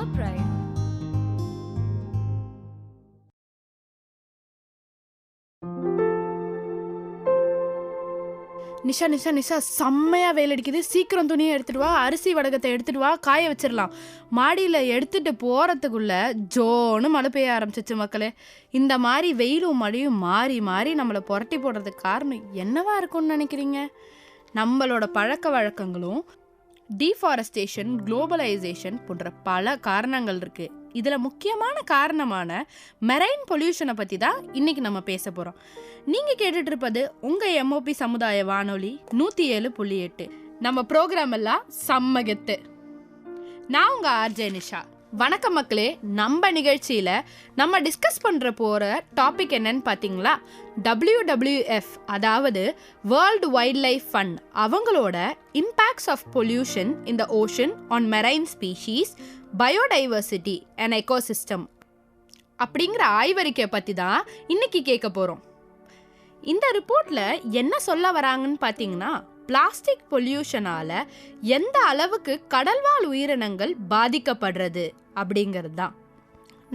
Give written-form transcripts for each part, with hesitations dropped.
our pride. Nisha Nisha Nisha செம்மையா வெயில் அடிக்குது, சீக்கிரம் துணியை எடுத்துட்டு வா, அரிசி வடகத்தை எடுத்துட்டு வா, காய வச்சிடலாம். மாடியில் எடுத்துட்டு போகிறதுக்குள்ள ஜோன்னு மழை பெய்ய ஆரம்பிச்சிச்சு மக்களே. இந்த மாதிரி வெயிலும் மழையும் மாறி மாறி நம்மளை புரட்டி போடுறதுக்கு காரணம் என்னவா இருக்கும்னு நினைக்கிறீங்க? நம்மளோட பழக்க வழக்கங்களும் டீஃபாரஸ்டேஷன், குளோபலைசேஷன் போன்ற பல காரணங்கள் இருக்குது. இதில் முக்கியமான காரணமான மெரைன் பொல்யூஷனை பற்றி தான் இன்றைக்கி நம்ம பேச போகிறோம். நீங்கள் கேட்டுட்ருப்பது உங்கள் எம்ஓபி சமுதாய வானொலி 107.8. நம்ம ப்ரோக்ராம் எல்லாம் செம்மகெத்து. நான் உங்கள் ஆர்ஜே நிஷா. வணக்கம் மக்களே. நம்ம நிகழ்ச்சியில் நம்ம டிஸ்கஸ் பண்ணுற போகிற டாபிக் என்னன்னு பார்த்தீங்களா? WWF, அதாவது வேர்ல்டு வைல்ட் லைஃப் ஃபண்ட், அவங்களோட impacts of pollution in the ocean on marine species, biodiversity and ecosystem அப்படிங்கிற ஆய்வறிக்கையை பற்றி தான் இன்னைக்கு கேட்க போகிறோம். இந்த ரிப்போர்ட்டில் என்ன சொல்ல வராங்கன்னு பார்த்தீங்கன்னா, பிளாஸ்டிக் பொல்யூஷனால எந்த அளவுக்கு கடல்வாழ் உயிரினங்கள் பாதிக்கப்படுறது அப்படிங்கிறது தான்.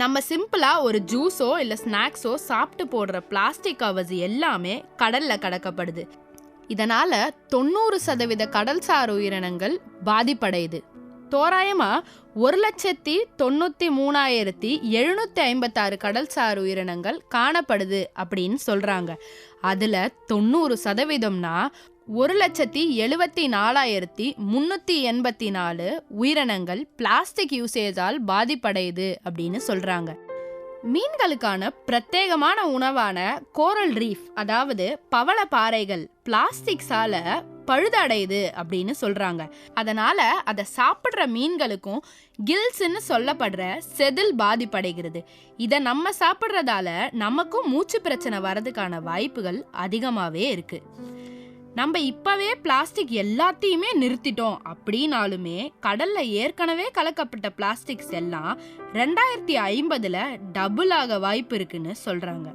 நம்ம சிம்பிளாக ஒரு ஜூஸோ இல்லை ஸ்நாக்ஸோ சாப்பிட்டு போடுற பிளாஸ்டிக் கவர்ஸ் எல்லாமே கடலில் கடக்கப்படுது. இதனால் 90% கடல்சார் உயிரினங்கள் பாதிப்படையுது. தோராயமாக 1,93,756 கடல்சார் உயிரினங்கள் காணப்படுது அப்படின்னு சொல்கிறாங்க. அதில் 90%னா 1,74,384 உயிரினங்கள் பிளாஸ்டிக் யூசேஜால் பாதிப்படையுது அப்படின்னு சொல்கிறாங்க. மீன்களுக்கான பிரத்யேகமான உணவான கோரல் ரீஃப், அதாவது பவளப்பாறைகள், பிளாஸ்டிக்ஸால பழுதடையுது அப்படின்னு சொல்றாங்க. அதனால அதை சாப்பிட்ற மீன்களுக்கும் கில்ஸ்ன்னு சொல்லப்படுற செதில் பாதிப்படைகிறது. இதை நம்ம சாப்பிட்றதால நமக்கும் மூச்சு பிரச்சனை வர்றதுக்கான வாய்ப்புகள் அதிகமாகவே இருக்கு. நம்ம இப்பவே பிளாஸ்டிக் எல்லாத்தையுமே நிறுத்திட்டோம் அப்படின்னாலுமே கடல்ல ஏற்கனவே கலக்கப்பட்ட பிளாஸ்டிக்ஸ் எல்லாம் 2050 டபுள் ஆக வாய்ப்பு இருக்குன்னு சொல்றாங்க.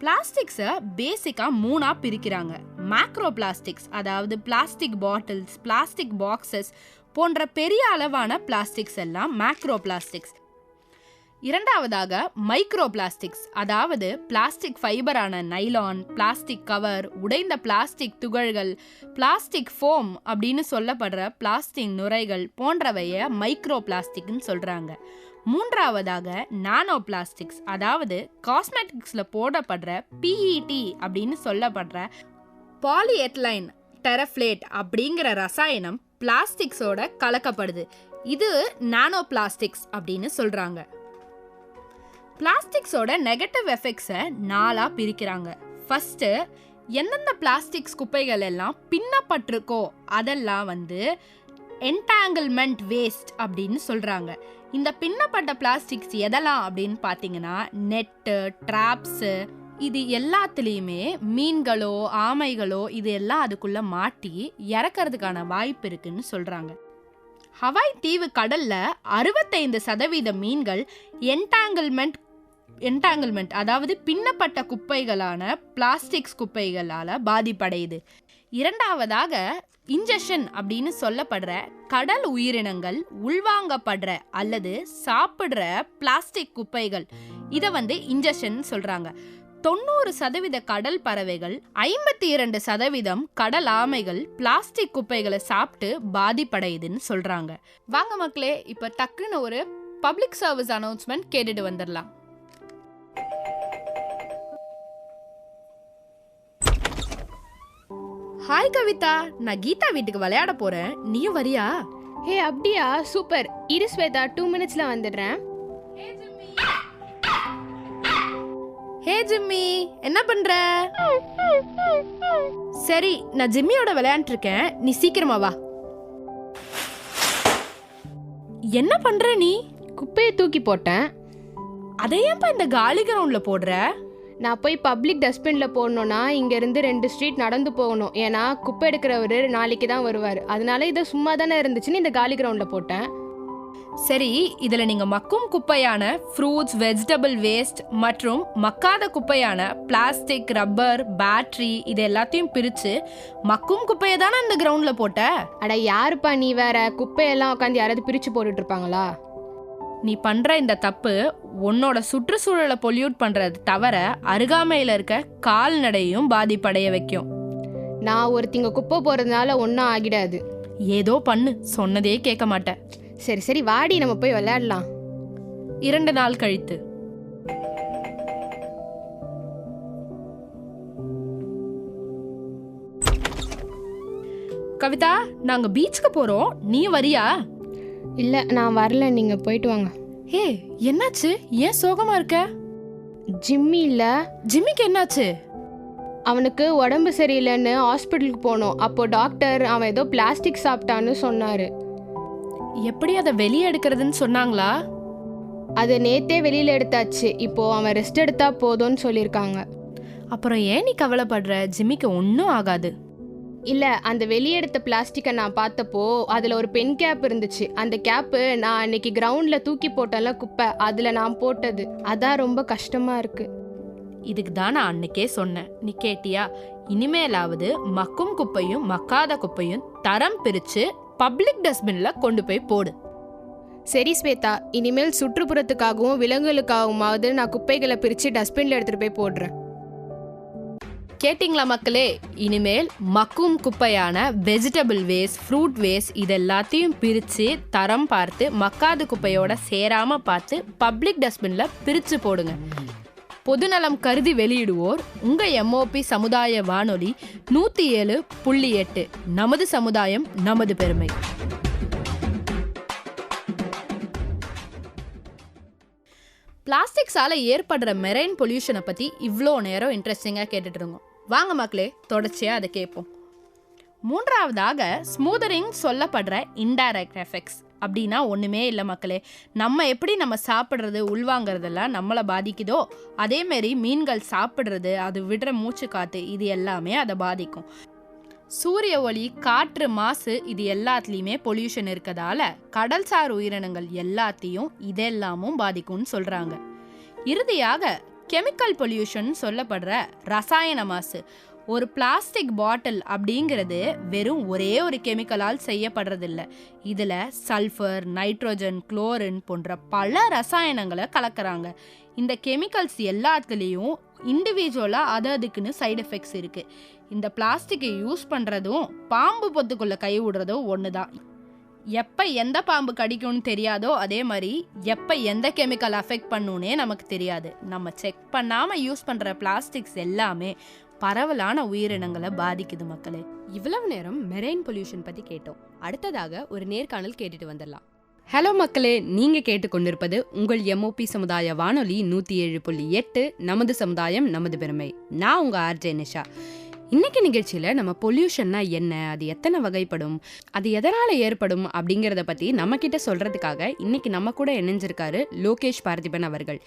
பிளாஸ்டிக்ஸை பேசிக்காக 3 பிரிக்கிறாங்க. மேக்ரோ பிளாஸ்டிக்ஸ், அதாவது பிளாஸ்டிக் பாட்டில்ஸ், பிளாஸ்டிக் பாக்ஸஸ் போன்ற பெரிய அளவான பிளாஸ்டிக்ஸ் எல்லாம் மேக்ரோ பிளாஸ்டிக்ஸ். இரண்டாவதாக மைக்ரோ பிளாஸ்டிக்ஸ், அதாவது பிளாஸ்டிக் ஃபைபரான நைலான், பிளாஸ்டிக் கவர், உடைந்த பிளாஸ்டிக் துகள்கள், பிளாஸ்டிக் ஃபோம் அப்படின்னு சொல்லப்படுற பிளாஸ்டிக் நுரைகள் போன்றவைய மைக்ரோ பிளாஸ்டிக்னு சொல்கிறாங்க. மூன்றாவதாக நானோ பிளாஸ்டிக்ஸ், அதாவது காஸ்மெட்டிக்ஸில் போடப்படுற PET அப்படின்னு சொல்லப்படுற பாலிஎத்லைன் டெரஃப்ளேட் அப்படிங்கிற ரசாயனம் பிளாஸ்டிக்ஸோட கலக்கப்படுது. இது நானோ பிளாஸ்டிக்ஸ் அப்படின்னு சொல்கிறாங்க. பிளாஸ்டிக்ஸோட நெகட்டிவ் எஃபெக்ட்ஸை 4 பிரிக்கிறாங்க. ஃபர்ஸ்ட்டு, எந்தெந்த பிளாஸ்டிக்ஸ் குப்பைகள் எல்லாம் பின்னப்பட்டிருக்கோ அதெல்லாம் என்டாங்கிள்மெண்ட் வேஸ்ட் அப்படின்னு சொல்கிறாங்க. இந்த பின்னப்பட்ட பிளாஸ்டிக்ஸ் எதெல்லாம் அப்படின்னு பார்த்தீங்கன்னா, நெட்டு, ட்ராப்ஸு, இது எல்லாத்துலேயுமே மீன்களோ ஆமைகளோ இது எல்லாம் அதுக்குள்ளே மாட்டி இறக்கிறதுக்கான வாய்ப்பு இருக்குன்னு சொல்கிறாங்க. ஹவாய் தீவு கடல்ல 65% மீன்கள் என்டாங்கிள்மெண்ட் அதாவது பின்னப்பட்ட குப்பைகளான பிளாஸ்டிக்ஸ் குப்பைகளால் பாதிப்படையுது. இரண்டாவதாக, இன்ஜெக்ஷன் அப்படின்னு சொல்லப்படுற கடல் உயிரினங்கள் உள்வாங்கப்படுற அல்லது சாப்பிடுற பிளாஸ்டிக் குப்பைகள், இதை இன்ஜெக்ஷன் சொல்றாங்க. 90% கடல் பறவைகள், 52% கடல் ஆமைகள் பிளாஸ்டிக் குப்பைகளை சாப்பிட்டு பாதிப்படையுதுன்னு சொல்றாங்க. வாங்க மக்களே, இப்ப டக்குன்னு ஒரு பப்ளிக் சர்வீஸ் அனௌன்ஸ்மெண்ட் கேட்டுட்டு வந்துடலாம். ஹாய் கவிதா, நான் கீதா வீட்டுக்கு விளையாட போறேன், நீயும் வரியா? ஹே அப்படியா, சூப்பர். இரு ஸ்வேதா, 2 minutesல வந்துடுறேன். ஹே ஜிம்மி, என்ன பண்ற? சரி, நான் ஜிம்மியோட விளையாண்டு இருக்கேன், நீ சீக்கிரமா வா. என்ன பண்ற நீ? குப்பையை தூக்கி போட்டேன். அதையேப்பா இந்த காலி கிரவுண்ட்ல போடுற? நான் போய் பப்ளிக் டஸ்ட்பினில் போடணுன்னா இங்கேருந்து 2 ஸ்ட்ரீட் நடந்து போகணும். ஏன்னா குப்பை எடுக்கிறவர் நாளைக்கு தான் வருவார். அதனால இதை சும்மா தானே இருந்துச்சுன்னு இந்த காலி கிரவுண்டில் போட்டேன். சரி, இதில் நீங்கள் மக்கும் குப்பையான ஃப்ரூட்ஸ், வெஜிடபிள் வேஸ்ட் மற்றும் மக்காத குப்பையான பிளாஸ்டிக், ரப்பர், பேட்ரி இது எல்லாத்தையும் பிரித்து மக்கும் குப்பையை தானே இந்த கிரவுண்டில் போட்ட? அட யாருப்பா நீ வேற, குப்பையெல்லாம் உட்காந்து யாராவது பிரித்து போட்டுட்டு இருப்பாங்களா? நீ பண்ற இந்த தப்பு உன்னோட சுற்றுச்சூழலை பொல்யூட் பண்றது தவிர அருகாமையில இருக்க கால்நடையும் பாதிப்படைய வைக்கும். நான் ஒருத்திங்க குப்பை போறதுனால ஒன்றும் ஆகிடாது. ஏதோ பண்ணு, சொன்னதே கேட்க மாட்டேன். சரி சரி வாடி, நம்ம போய் விளையாடலாம். 2 நாள் கழித்து. கவிதா, நாங்க பீச்சுக்கு போறோம், நீ வரியா? இல்லை நான் வரல, நீங்கள் போயிட்டு வாங்க. ஹே, என்னாச்சு? ஏன் சோகமா இருக்க? ஜிம்மி இல்லை. ஜிம்மிக்கு என்னாச்சு? அவனுக்கு உடம்பு சரியில்லைன்னு ஹாஸ்பிட்டலுக்கு போனோம். அப்போ டாக்டர் அவன் ஏதோ பிளாஸ்டிக் சாப்பிட்டான்னு சொன்னார். எப்படி அதை வெளியே எடுக்கிறதுன்னு சொன்னாங்களா? அதை நேத்தே வெளியில் எடுத்தாச்சு. இப்போ அவன் ரெஸ்ட் எடுத்தா போதும்னு சொல்லியிருக்காங்க. அப்புறம் ஏன் நீ கவலைப்படுற? ஜிம்மிக்கு ஒன்றும் ஆகாது. இல்லை, அந்த வெளியெடுத்த பிளாஸ்டிக்கை நான் பார்த்தப்போ அதில் ஒரு பென் கேப் இருந்துச்சு. அந்த கேப்பு நான் அன்னைக்கு கிரவுண்டில் தூக்கி போட்டல குப்பை, அதில் நான் போட்டது. அதான் ரொம்ப கஷ்டமாக இருக்குது. இதுக்கு தான் நான் அன்னைக்கே சொன்னேன், நீ கேட்டியா? இனிமேலாவது மக்கும் குப்பையும் மக்காத குப்பையும் தரம் பிரித்து பப்ளிக் டஸ்ட்பினில் கொண்டு போய் போடு. சரி ஸ்வேதா, இனிமேல் சுற்றுப்புறத்துக்காகவும் விலங்குகளுக்காகவுமாவது நான் குப்பைகளை பிரித்து டஸ்ட்பினில் எடுத்துகிட்டு போய் போடுறேன். கேட்டிங்களா மக்களே? இனிமேல் மக்கும் குப்பையான வெஜிடபிள் வேஸ்ட், ஃப்ரூட் வேஸ்ட் இது எல்லாத்தையும் பிரித்து தரம் பார்த்து மக்காத குப்பையோட சேராமல் பார்த்து பப்ளிக் டஸ்ட்பினில் பிரித்து போடுங்க. பொதுநலம் கருதி வெளியிடுவோர் உங்கள் எம்ஓபி சமுதாய வானொலி 107.8. நமது சமுதாயம் நமது பெருமை. பிளாஸ்டிக்ஸால் ஏற்படுற மெரைன் பொல்யூஷனை பற்றி இவ்வளோ நேரம் இன்ட்ரெஸ்டிங்காக கேட்டுட்டு இருந்தோம். வாங்க மக்களே, தொடர்ச்சியாக அதை கேட்போம். 3ஆவதாக ஸ்மூதரிங் சொல்லப்படுற இன்டைரக்ட் எஃபெக்ட்ஸ் அப்படின்னா ஒன்றுமே இல்லை மக்களே. நம்ம எப்படி நம்ம சாப்பிட்றது உள்வாங்கிறதெல்லாம் நம்மளை பாதிக்குதோ அதேமாரி மீன்கள் சாப்பிட்றது, அது விடுற மூச்சு காற்று, இது எல்லாமே அதை பாதிக்கும். சூரிய ஒளி, காற்று மாசு இது எல்லாத்துலேயுமே பொல்யூஷன் இருக்கதால கடல்சார் உயிரினங்கள் எல்லாத்தையும் இதெல்லாமும் பாதிக்கும்னு சொல்கிறாங்க. இறுதியாக கெமிக்கல் பொல்யூஷன் சொல்லப்படுற ரசாயன மாசு. ஒரு பிளாஸ்டிக் பாட்டில் அப்படிங்கிறது வெறும் ஒரே ஒரு கெமிக்கலால் செய்யப்படுறதில்ல. இதில் சல்ஃபர், நைட்ரோஜன், குளோரின் போன்ற பல ரசாயனங்களை கலக்கிறாங்க. இந்த கெமிக்கல்ஸ் எல்லாத்துலேயும் இண்டிவிஜுவலாக அதுக்குன்னு சைடு எஃபெக்ட்ஸ் இருக்குது. இந்த பிளாஸ்டிக்கை யூஸ் பண்ணுறதும் பாம்பு பொத்துக்குள்ளே கை விடுறதும் ஒன்று தான். எப்போ எந்த பாம்பு கடிக்கும்னு தெரியாதோ அதே மாதிரி எப்போ எந்த கெமிக்கல் அஃபெக்ட் பண்ணுன்னே நமக்கு தெரியாது. நம்ம செக் பண்ணாமல் யூஸ் பண்ணுற பிளாஸ்டிக்ஸ் எல்லாமே பரவலான உயிரினங்களை பாதிக்குது மக்களே. இவ்வளவு நேரம் மெரைன் பொல்யூஷன் பற்றி கேட்டோம். அடுத்ததாக ஒரு நேர்காணல் கேட்டுட்டு வந்துடலாம். ஹலோ மக்களே, நீங்கள் கேட்டுக்கொண்டிருப்பது உங்கள் எம்ஓபி சமுதாய வானொலி 107.8 நமது சமுதாயம் நமது பெருமை. நான் உங்கள் ஆர்ஜே நிஷா. இன்னைக்கு நிகழ்ச்சியில் நம்ம பொல்யூஷன்னா என்ன, அது எத்தனை வகைப்படும், அது எதனால் ஏற்படும் அப்படிங்கிறத பற்றி நம்மக்கிட்ட சொல்கிறதுக்காக இன்னைக்கு நம்ம கூட இணைஞ்சிருக்காரு லோகேஷ் பார்த்திபன் அவர்கள்.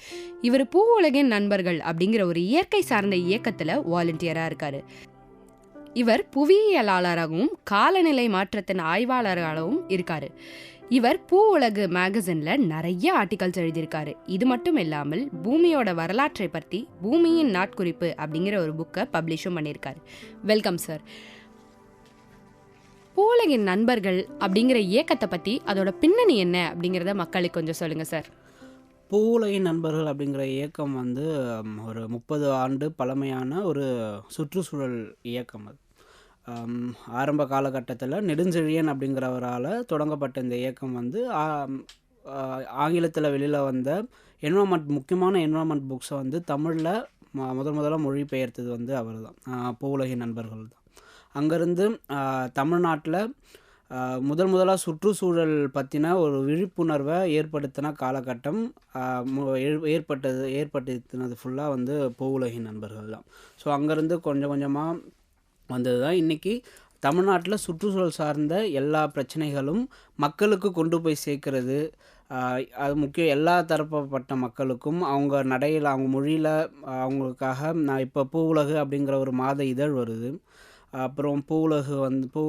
இவர் பூ உலகின் நண்பர்கள் அப்படிங்கிற ஒரு இயற்கை சார்ந்த இயக்கத்தில் வாலண்டியராக இருக்காரு. இவர் புவியியலாளராகவும் காலநிலை மாற்றத்தின் ஆய்வாளராகவும் இருக்காரு. இவர் பூ உலகு மேகசினில் நிறைய ஆர்டிகல்ஸ் எழுதியிருக்காரு. இது மட்டும் இல்லாமல் பூமியோட வரலாற்றை பற்றி பூமியின் நாட்குறிப்பு அப்படிங்கிற ஒரு புக்கை பப்ளிஷும் பண்ணியிருக்காரு. Welcome sir. பூ உலகின் நண்பர்கள் அப்படிங்கிற இயக்கத்தை பற்றி, அதோட பின்னணி என்ன அப்படிங்கிறத மக்களுக்கு கொஞ்சம் சொல்லுங்கள் சார். பூ உலகின் நண்பர்கள் அப்படிங்கிற இயக்கம் வந்து ஒரு 30 ஆண்டு பழமையான ஒரு சுற்றுச்சூழல் இயக்கம். அது ஆரம்ப காலகட்டத்தில் நெடுஞ்செழியன் அப்படிங்கிறவரால் தொடங்கப்பட்ட இந்த இயக்கம் வந்து ஆங்கிலத்தில் வெளியில் வந்த முக்கியமான என்வரான்மெண்ட் புக்ஸை வந்து தமிழில் முதல்ல மொழிபெயர்த்தது வந்து அவர் தான், பூ உலகின் நண்பர்கள் தான். அங்கேருந்து தமிழ்நாட்டில் முதலாக சுற்றுச்சூழல் பற்றின ஒரு விழிப்புணர்வை ஏற்படுத்தின காலகட்டம் ஏற்படுத்தினது ஃபுல்லாக வந்து பூ உலகின் நண்பர்கள் தான். ஸோ அங்கேருந்து கொஞ்சம் கொஞ்சமாக வந்தது தான். இன்றைக்கி தமிழ்நாட்டில் சுற்றுச்சூழல் சார்ந்த எல்லா பிரச்சனைகளும் மக்களுக்கு கொண்டு போய் சேர்க்கறது, அது முக்கியம். எல்லா தரப்பட்ட மக்களுக்கும் அவங்க நடையில், அவங்க மொழியில், அவங்களுக்காக நான் இப்போ பூ உலகு அப்படிங்கிற ஒரு மாத இதழ் வருது. அப்புறம் பூ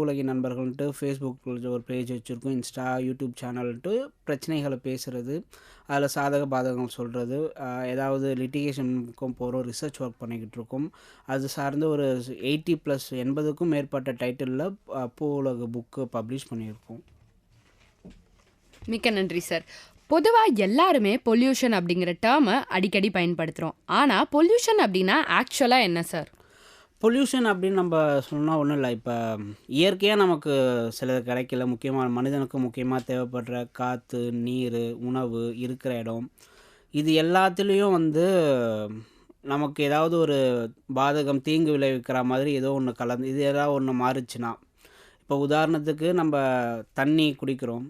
உலகின் நண்பர்கள்ன்ட்டு ஃபேஸ்புக்கில் ஒரு பேஜ் வச்சுருக்கோம், இன்ஸ்டா, யூடியூப் சேனல்ன்ட்டு பிரச்சனைகளை பேசுகிறது, அதில் சாதக பாதகம் சொல்கிறது, ஏதாவது லிட்டிகேஷனுக்கும் போகிறோம், ரிசர்ச் ஒர்க் பண்ணிக்கிட்டு இருக்கோம். அது சார்ந்து ஒரு 80க்கும் மேற்பட்ட டைட்டிலில் பூ உலகு புக்கு பப்ளிஷ் பண்ணியிருக்கோம். மிக்க நன்றி சார். பொதுவாக எல்லாருமே பொல்யூஷன் அப்படிங்கிற டேர்மை அடிக்கடி பயன்படுத்துகிறோம். ஆனால் பொல்யூஷன் அப்படின்னா ஆக்சுவலாக என்ன சார்? பொல்யூஷன் அப்படின்னு நம்ம சொன்னால் ஒன்றும் இல்லை. இப்போ இயற்கையாக நமக்கு சிலது கிடைக்கல, முக்கியமாக மனிதனுக்கு முக்கியமாக தேவைப்படுற காற்று, நீர், உணவு, இருக்கிற இடம், இது எல்லாத்துலேயும் வந்து நமக்கு ஏதாவது ஒரு பாதகம், தீங்கு விளைவிக்கிற மாதிரி ஏதோ ஒன்று கலந்து இது ஏதாவது ஒன்று மாறுச்சுன்னா, இப்போ உதாரணத்துக்கு நம்ம தண்ணி குடிக்கிறோம்.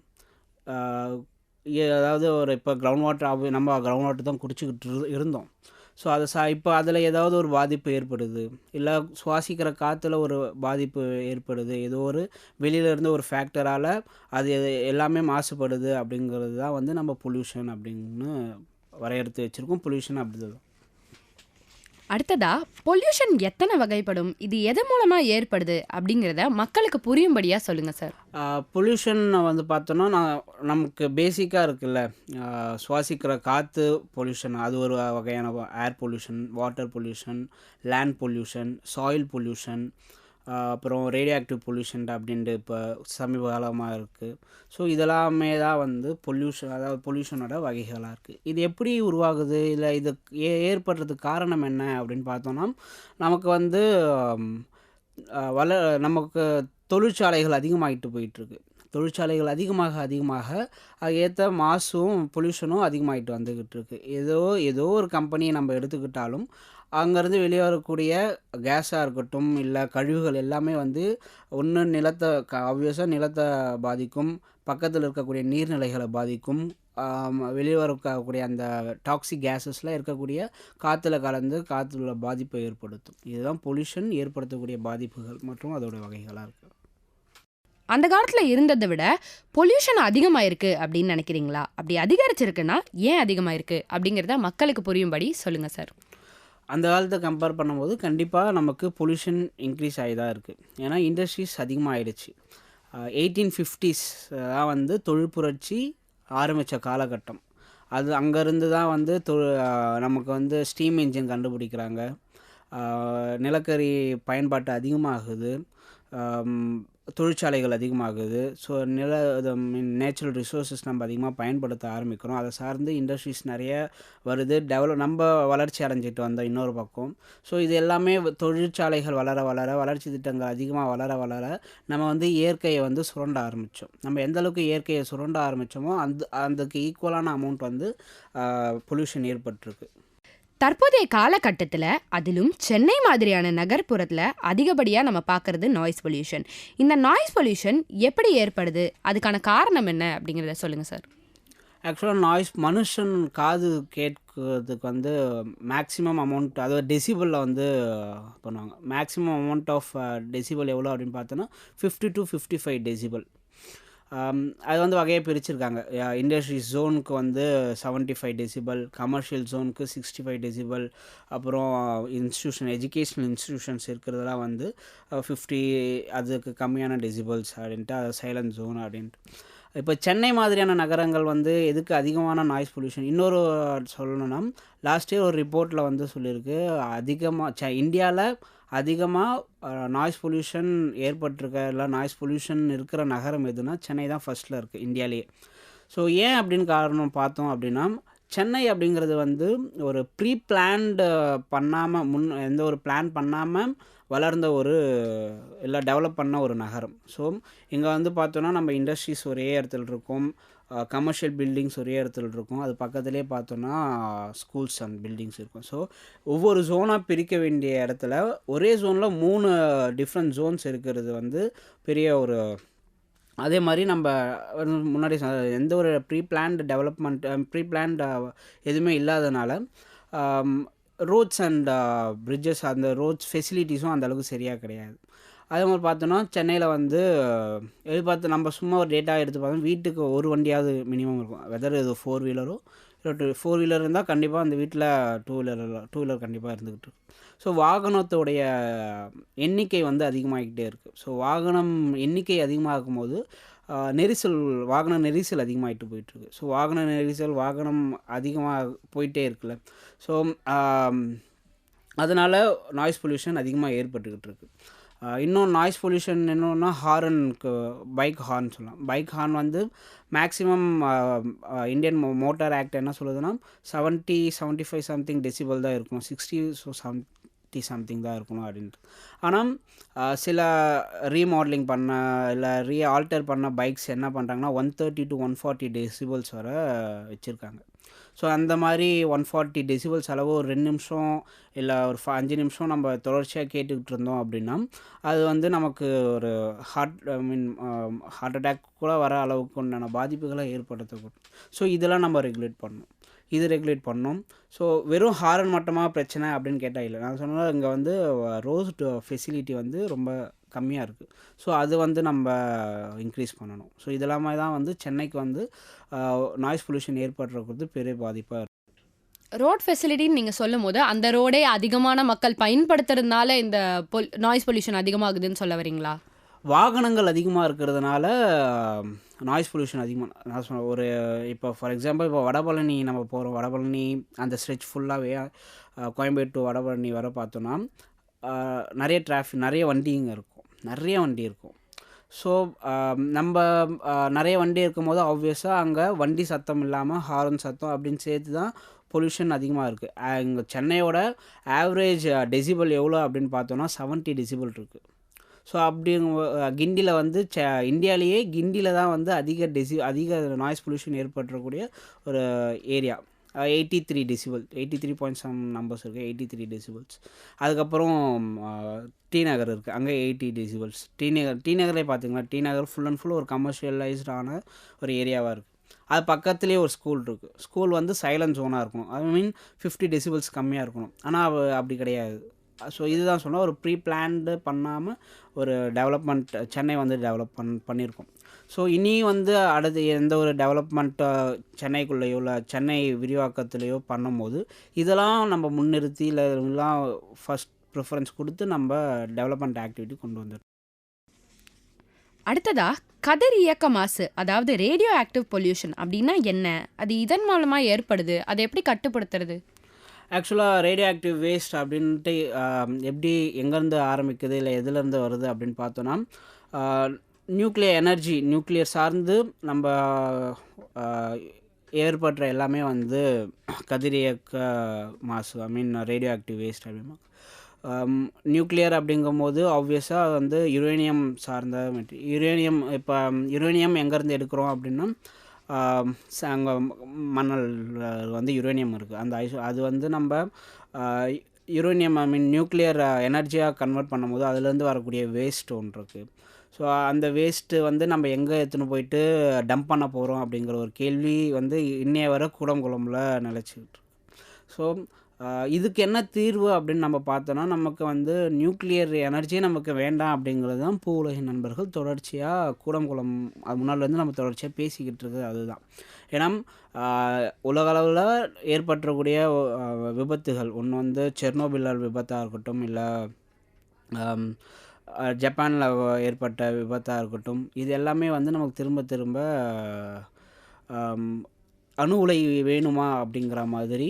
அதாவது ஒரு இப்போ கிரவுண்ட் வாட்டர், நம்ம கிரவுண்ட் வாட்டர் தான் குடிச்சிக்கிட்டு இருந்தோம். ஸோ அதை இப்போ அதில் ஏதாவது ஒரு பாதிப்பு ஏற்படுது, இல்லை சுவாசிக்கிற காற்றுல ஒரு பாதிப்பு ஏற்படுது, ஏதோ ஒரு வெளியிலேருந்து ஒரு ஃபேக்டரால் அது எல்லாமே மாசுபடுது. அப்படிங்கிறது தான் வந்து நம்ம பொல்யூஷன் அப்படின்னு வரையறுத்து வச்சுருக்கோம். பொல்யூஷன் அப்படிதான். அடுத்ததா பொல்யூஷன் எத்தனை வகைப்படும், இது எது மூலமாக ஏற்படுது அப்படிங்கிறத மக்களுக்கு புரியும்படியாக சொல்லுங்கள் சார். பொல்யூஷன் வந்து பார்த்தோன்னா நமக்கு பேசிக்காக இருக்குல்ல, சுவாசிக்கிற காற்று பொல்யூஷன், அது ஒரு வகையான air pollution, water pollution, land pollution, soil pollution, அப்புறம் ரேடியோ ஆக்டிவ் பொல்யூஷன் அப்படின்ட்டு இப்போ சமீப காலமாக இருக்குது. ஸோ இதெல்லாமே தான் வந்து பொல்யூஷன், அதாவது பொல்யூஷனோட வகைகளாக இருக்குது. இது எப்படி உருவாகுது, இல்லை இது ஏற்படுறதுக்கு காரணம் என்ன அப்படின்னு பார்த்தோன்னா, நமக்கு வந்து நமக்கு தொழிற்சாலைகள் அதிகமாகிட்டு போயிட்டுருக்கு. தொழிற்சாலைகள் அதிகமாக அது ஏற்ற மாசும் பொல்யூஷனும் அதிகமாகிட்டு வந்துக்கிட்டு இருக்குது. ஏதோ ஒரு கம்பெனியை நம்ம எடுத்துக்கிட்டாலும் அங்கேருந்து வெளியே வரக்கூடிய கேஸாக இருக்கட்டும், இல்லை கழிவுகள் எல்லாமே வந்து ஒன்று நிலத்தை ஆப்வியஸாக நிலத்தை பாதிக்கும், பக்கத்தில் இருக்கக்கூடிய நீர்நிலைகளை பாதிக்கும், வெளியே வரக்கூடிய அந்த டாக்ஸிக் கேஸஸ்லாம் இருக்கக்கூடிய காற்றுல கலந்து காற்றுல பாதிப்பை ஏற்படுத்தும். இதுதான் பொல்யூஷன் ஏற்படுத்தக்கூடிய பாதிப்புகள் மற்றும் அதோட வகைகளாக இருக்குது. அந்த காலத்தில் இருந்ததை விட பொல்யூஷன் அதிகமாயிருக்கு அப்படின்னு நினைக்கிறீங்களா? அப்படி அதிகரிச்சிருக்குன்னா ஏன் அதிகமாயிருக்கு அப்படிங்கிறத மக்களுக்கு புரியும்படி சொல்லுங்கள் சார். அந்த காலத்தை கம்பேர் பண்ணும்போது கண்டிப்பாக நமக்கு பொல்யூஷன் இன்க்ரீஸ் ஆகி தான் இருக்குது. ஏன்னா இண்டஸ்ட்ரீஸ் அதிகமாகிடுச்சு. 1850s தான் வந்து தொழிற்புரட்சி ஆரம்பித்த காலகட்டம். அது அங்கேருந்து தான் வந்து நமக்கு வந்து ஸ்டீம் இன்ஜின் கண்டுபிடிக்கிறாங்க, நிலக்கரி பயன்பாட்டு அதிகமாகுது, தொழிற்சாலைகள் அதிகமாகுது. ஸோ நேச்சுரல் ரிசோர்ஸஸ் நம்ம அதிகமாக பயன்படுத்த ஆரம்பிக்கிறோம். அதை சார்ந்து இண்டஸ்ட்ரீஸ் நிறைய வருது, நம்ம வளர்ச்சி அடைஞ்சிட்டு வந்தோம் இன்னொரு பக்கம். ஸோ இது எல்லாமே தொழிற்சாலைகள் வளர்ச்சி திட்டங்கள் அதிகமாக வளர நம்ம வந்து இயற்கையை வந்து சுரண்ட ஆரம்பித்தோம். நம்ம எந்த அளவுக்கு இயற்கையை சுரண்ட ஆரம்பித்தோமோ அதுக்கு ஈக்குவலான அமௌண்ட் வந்து பொல்யூஷன் ஏற்பட்டிருக்கு. தற்போதைய காலகட்டத்தில் அதிலும் சென்னை மாதிரியான நகர்ப்புறத்தில் அதிகப்படியாக நம்ம பார்க்குறது நாய்ஸ் பொல்யூஷன். இந்த நாய்ஸ் பொல்யூஷன் எப்படி ஏற்படுது, அதுக்கான காரணம் என்ன அப்படிங்கிறத சொல்லுங்கள் சார். ஆக்சுவலாக நாய்ஸ் மனுஷன் காது கேட்கறதுக்கு வந்து மேக்ஸிமம் அமௌண்ட், அதாவது டெசிபிளில் வந்து பண்ணுவாங்க. மேக்ஸிமம் அமௌண்ட் ஆஃப் டெசிபிள் எவ்வளோ அப்படின்னு பார்த்தோன்னா 50 to 55 டெசிபிள். அது வந்து வகையை பிரிச்சிருக்காங்க. இண்டஸ்ட்ரீஸ் ஜோனுக்கு வந்து 75 டெசிபிள், கமர்ஷியல் ஜோனுக்கு 65 டெசிபிள், அப்புறம் எஜுகேஷ்னல் இன்ஸ்டிடியூஷன்ஸ் இருக்கிறதெல்லாம் வந்து 50, அதுக்கு கம்மியான டெசிபிள்ஸ் அப்படின்ட்டு, அது சைலண்ட் ஜோன் அப்படின்ட்டு. இப்போ சென்னை மாதிரியான நகரங்கள் வந்து எதுக்கு அதிகமான நாய்ஸ் பொல்யூஷன், இன்னொரு சொல்லணும்னா லாஸ்ட் இயர் ஒரு ரிப்போர்ட்டில் வந்து சொல்லியிருக்கு, அதிகமாக இந்தியாவில் அதிகமாக நாய்ஸ் பொல்யூஷன் ஏற்பட்டிருக்க, இல்லை நாய்ஸ் பொல்யூஷன் இருக்கிற நகரம் எதுனா சென்னை தான் ஃபஸ்ட்டில் இருக்குது இந்தியாவிலேயே. ஸோ ஏன் அப்படின்னு காரணம் பார்த்தோம் அப்படின்னா, சென்னை அப்படிங்கிறது வந்து ஒரு ப்ரீ பிளான்டு பண்ணாமல், எந்த ஒரு பிளான் பண்ணாமல் வளர்ந்த இல்லை டெவலப் பண்ண ஒரு நகரம். ஸோ இங்கே வந்து பார்த்தோன்னா நம்ம இண்டஸ்ட்ரீஸ் ஒரே இடத்துல இருக்கும், கமர்ஷியல் பில்டிங்ஸ் ஒரே இடத்துல இருக்கும், அது பக்கத்துலேயே பார்த்தோன்னா ஸ்கூல்ஸ் அண்ட் பில்டிங்ஸ் இருக்கும். ஸோ ஒவ்வொரு ஜோனாக பிரிக்க வேண்டிய இடத்துல ஒரே ஜோனில் 3 டிஃப்ரெண்ட் ஜோன்ஸ் இருக்கிறது வந்து பெரிய ஒரு, அதே மாதிரி நம்ம முன்னாடி எந்த ஒரு ப்ரீ பிளான்ட் எதுவுமே இல்லாதனால ரோட்ஸ் அண்ட் பிரிட்ஜஸ், அந்த ரோட்ஸ் ஃபெசிலிட்டிஸும் அந்தளவுக்கு சரியாக கிடையாது. அதே மாதிரி பார்த்தோன்னா சென்னையில் வந்து நம்ம சும்மா ஒரு டேட்டா எடுத்து பார்த்தோம், வீட்டுக்கு ஒரு வண்டியாவது மினிமம் இருக்கும். வெதர் இது 4 வீலரோ இல்லை 4 வீலர் இருந்தால் கண்டிப்பாக அந்த வீட்டில் 2 வீலர் கண்டிப்பாக இருந்துக்கிட்டு இருக்கும். ஸோ வாகனத்தோடைய எண்ணிக்கை வந்து அதிகமாகிக்கிட்டே இருக்குது. ஸோ வாகனம் எண்ணிக்கை அதிகமாகும் போது வாகன நெரிசல் அதிகமாகிட்டு போயிட்டுருக்கு. ஸோ வாகனம் அதிகமாக போயிட்டே இருக்குல்ல. ஸோ அதனால் நாய்ஸ் பொல்யூஷன் அதிகமாக ஏற்பட்டுக்கிட்டு இருக்குது. இன்னும் நாய்ஸ் பொல்யூஷன் என்னன்னா ஹார்னுக்கு பைக் ஹார்ன் சொல்லலாம். பைக் ஹார்ன் வந்து மேக்ஸிமம் இந்தியன் மோட்டார் ஆக்ட் என்ன சொல்லுதுன்னா 75 சம்திங் டெசிபல் தான் இருக்கும், 60 சம்திங் தான் இருக்கணும் அப்படின்ட்டு. ஆனால் சில ரீமாடலிங் பண்ண இல்லை ஆல்டர் பண்ண பைக்ஸ் என்ன பண்ணுறாங்கன்னா 130 to 140 டெசிபல்ஸ் வர வச்சுருக்காங்க. ஸோ அந்த மாதிரி 140 டெசிபல்ஸ் அளவு ஒரு 2 நிமிஷம் இல்லை ஒரு 5 நிமிஷம் நம்ம தொடர்ச்சியாக கேட்டுக்கிட்டு இருந்தோம் அப்படின்னா அது வந்து நமக்கு ஒரு ஹார்ட் அட்டாக் கூட வர அளவுக்கு உண்டான பாதிப்புகளை ஏற்படுத்தக்கூடும். ஸோ இதெல்லாம் நம்ம ரெகுலேட் பண்ணணும். ஸோ வெறும் ஹாரன் மட்டுமாக பிரச்சனை அப்படின்னு கேட்டால் இல்லை. நான் சொன்னால் இங்கே வந்து ரோட் ஃபெசிலிட்டி வந்து ரொம்ப கம்மியாக இருக்குது. ஸோ அது வந்து நம்ம இன்க்ரீஸ் பண்ணணும். ஸோ இதெல்லாமே தான் வந்து சென்னைக்கு வந்து நாய்ஸ் பொல்யூஷன் ஏற்படுறது பெரிய பாதிப்பாக இருக்குது. ரோட் ஃபெசிலிட்டின்னு நீங்கள் சொல்லும் போது அந்த ரோடே அதிகமான மக்கள் பயன்படுத்துறதுனால இந்த நாய்ஸ் பொல்யூஷன் அதிகமாகுதுன்னு சொல்ல வரீங்களா? வாகனங்கள் அதிகமாக இருக்கிறதுனால நாய்ஸ் பொல்யூஷன் அதிகமாக. நான் சொன்ன ஒரு இப்போ ஃபார் எக்ஸாம்பிள் இப்போ வடபழனி நம்ம போகிறோம். வடபழனி அந்த ஸ்ட்ரெச் ஃபுல்லாகவே கோயம்பேடு டு வடபழனி வர பார்த்தோன்னா நிறைய டிராஃபிக், நிறைய வண்டி இருக்கும். ஸோ நம்ம நிறைய வண்டி இருக்கும்போது ஆப்வியஸாக அங்கே வண்டி சத்தம் இல்லாமல் ஹாரன் சத்தம் அப்படின்னு சேர்த்து தான் பொல்யூஷன் அதிகமாக இருக்குது. இங்கே சென்னையோட ஆவரேஜ் டெசிபல் எவ்வளோ அப்படின்னு பார்த்தோன்னா 70 டெசிபல் இருக்குது. ஸோ அப்படி கிண்டியில் வந்து இந்தியாவிலேயே கிண்டியில் தான் வந்து அதிக நாய்ஸ் பொல்யூஷன் ஏற்படுறக்கூடிய ஒரு area. 83 decibel, 83 point some numbers இருக்குது, 83 டெசிபல்ஸ். அதுக்கப்புறம் டி நகர் இருக்குது, அங்கே 80 டெசிபல்ஸ். டி நகரே பார்த்திங்கன்னா T Nagar full and full ஒரு கமர்ஷியலைஸ்டான ஒரு ஏரியாவாக இருக்குது. அது பக்கத்துலேயே ஒரு ஸ்கூல் இருக்குது. ஸ்கூல் வந்து சைலண்ட் ஜோனாக இருக்கணும், ஐ மீன் 50 டெசிபல்ஸ் கம்மியாக இருக்கணும். ஆனால் அப்படி கிடையாது. ஸோ இதுதான் சொன்னால் ஒரு ப்ரீ பிளான்டு பண்ணாமல் ஒரு டெவலப்மெண்ட் சென்னை வந்து பண்ணியிருக்கோம். ஸோ இனி வந்து அடுத்து எந்த ஒரு டெவலப்மெண்ட் சென்னைக்குள்ளேயோ இல்லை சென்னை விரிவாக்கத்துலேயோ பண்ணும்போது இதெல்லாம் நம்ம முன்னிறுத்தி இதெல்லாம் ஃபஸ்ட் ப்ரிஃபரன்ஸ் கொடுத்து நம்ம டெவலப்மெண்ட் ஆக்டிவிட்டி கொண்டு வந்துடும். அடுத்ததா கதிர் இயக்க மாசு, அதாவது ரேடியோ ஆக்டிவ் பொல்யூஷன் அப்படின்னா என்ன, அது இதன் மூலமாக ஏற்படுது, அதை எப்படி கட்டுப்படுத்துறது? ஆக்சுவலாக ரேடியோ ஆக்டிவ் வேஸ்ட் அப்படின்ட்டு எப்படி எங்கேருந்து ஆரம்பிக்குது இல்லை எதுலேருந்து வருது அப்படின்னு பார்த்தோன்னா நியூக்ளியர் சார்ந்து நம்ம ஏற்படுற எல்லாமே வந்து கதிர் இயக்க மாசு, ஐ மீன் ரேடியோ ஆக்டிவ் வேஸ்ட் அப்படின்னா. நியூக்ளியர் அப்படிங்கும்போது ஆப்வியஸாக வந்து யுரேனியம் சார்ந்த யுரேனியம். இப்போ யுரேனியம் எங்கேருந்து எடுக்கிறோம் அப்படின்னா அங்கே மணல் வந்து யுரேனியம் இருக்குது. அந்த அது வந்து நம்ம யுரேனியம் ஐ மீன் நியூக்ளியர் எனர்ஜியாக கன்வெர்ட் பண்ணும்போது அதுலேருந்து வரக்கூடிய வேஸ்ட் ஒன்று இருக்குது. ஸோ அந்த வேஸ்ட்டு வந்து நம்ம எங்கே எடுத்துன்னு போயிட்டு டம்ப் பண்ண போகிறோம் அப்படிங்கிற ஒரு கேள்வி வந்து இன்னைய வர கூடங்குளம்ல நிலச்சிக்கிட்டு. ஸோ இதுக்கு என்ன தீர்வு அப்படின்னு நம்ம பார்த்தோன்னா நமக்கு வந்து நியூக்ளியர் எனர்ஜி நமக்கு வேண்டாம் அப்படிங்கிறது தான் பூ உலகின் நண்பர்கள் தொடர்ச்சியாக கூடங்குளம் அது முன்னாடிலேருந்து நம்ம தொடர்ச்சியாக பேசிக்கிட்டு இருக்குது. அதுதான் ஏன்னா உலகளவில் ஏற்பட்டக்கூடிய விபத்துகள் ஒன்று வந்து செர்னோபில் விபத்தாக இருக்கட்டும், இல்லை ஜப்பானில் ஏற்பட்ட விபத்தாக இருக்கட்டும், இது எல்லாமே வந்து நமக்கு திரும்ப அணு உலை வேணுமா அப்படிங்கிற மாதிரி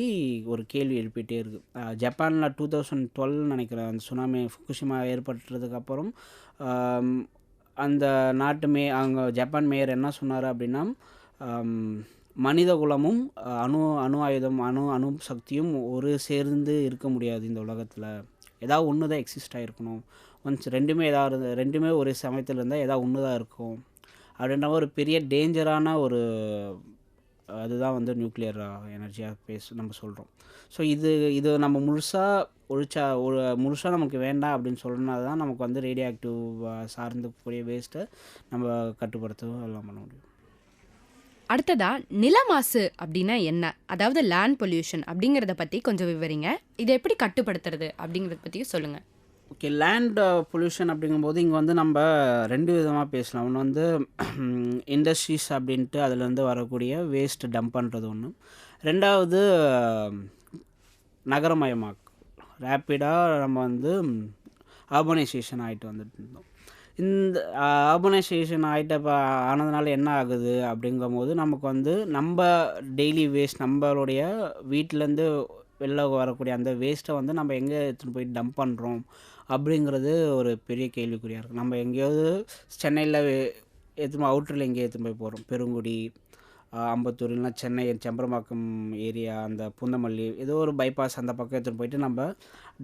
ஒரு கேள்வி எழுப்பிகிட்டே இருக்குது. ஜப்பானில் 2012 நினைக்கிறேன் அந்த சுனாமி ஃபுகுஷிமா ஏற்பட்டதுக்கப்புறம் அந்த நாட்டு அங்கே ஜப்பான் மேயர் என்ன சொன்னார் அப்படின்னா மனித குலமும் அணு ஆயுதம் அணு சக்தியும் ஒரு சேர்ந்து இருக்க முடியாது இந்த உலகத்தில், ஏதாவது ஒன்று தான் எக்ஸிஸ்ட் ஆகிருக்கணும். ஒன்ஸ் ரெண்டுமே ஒரு சமயத்தில் இருந்தால் ஏதாவது ஒன்று தான் இருக்கும் அப்படின்ற ஒரு பெரிய டேஞ்சரான ஒரு அதுதான் வந்து நியூக்ளியர் எனர்ஜியாக நம்ம சொல்கிறோம். ஸோ இது நம்ம முழுசாக நமக்கு வேண்டாம் அப்படின்னு சொல்கிறனால தான் நமக்கு வந்து ரேடியோ ஆக்டிவ் சார்ந்து கூடிய வேஸ்ட்டை நம்ம கட்டுப்படுத்தவும் எல்லாம் பண்ண முடியும். அடுத்ததா நில மாசு அப்படின்னா என்ன, அதாவது லேண்ட் பொல்யூஷன் அப்படிங்கிறத பற்றி கொஞ்சம் விவரிங்க. இதை எப்படி கட்டுப்படுத்துறது அப்படிங்கிறத பற்றியும் சொல்லுங்கள். ஓகே, லேண்ட் பொல்யூஷன் அப்படிங்கும்போது இங்கே வந்து நம்ம 2 விதமாக பேசலாம். ஒன்று வந்து இண்டஸ்ட்ரீஸ் அப்படின்ட்டு அதுலேருந்து வரக்கூடிய வேஸ்ட் டம்ப் பண்ணுறது ஒன்று. ரெண்டாவது நகரமயமாக்கு ரேப்பிடாக நம்ம வந்து அர்பனைசேஷன் ஆகிட்டு வந்துட்டு இருந்தோம். இந்த அர்பனைசேஷன் ஆனதுனால என்ன ஆகுது அப்படிங்கும்போது நமக்கு வந்து நம்ம டெய்லி வேஸ்ட் நம்மளுடைய வீட்டிலேருந்து வெளில வரக்கூடிய அந்த வேஸ்ட்டை வந்து நம்ம எங்கே எடுத்துன்னு போய் டம்ப் பண்ணுறோம் அப்படிங்கிறது ஒரு பெரிய கேள்விக்குறியாக இருக்குது. நம்ம எங்கேயாவது சென்னையில் எடுத்துன்னு அவுட்டரில் எங்கேயோ எடுத்துன்னு போய் போகிறோம், பெருங்குடி, அம்பத்தூர், இல்லைனா சென்னை செம்பரம்பாக்கம் ஏரியா, அந்த பூந்தமல்லி, ஏதோ ஒரு பைபாஸ் அந்த பக்கம் எடுத்துகிட்டு போயிட்டு நம்ம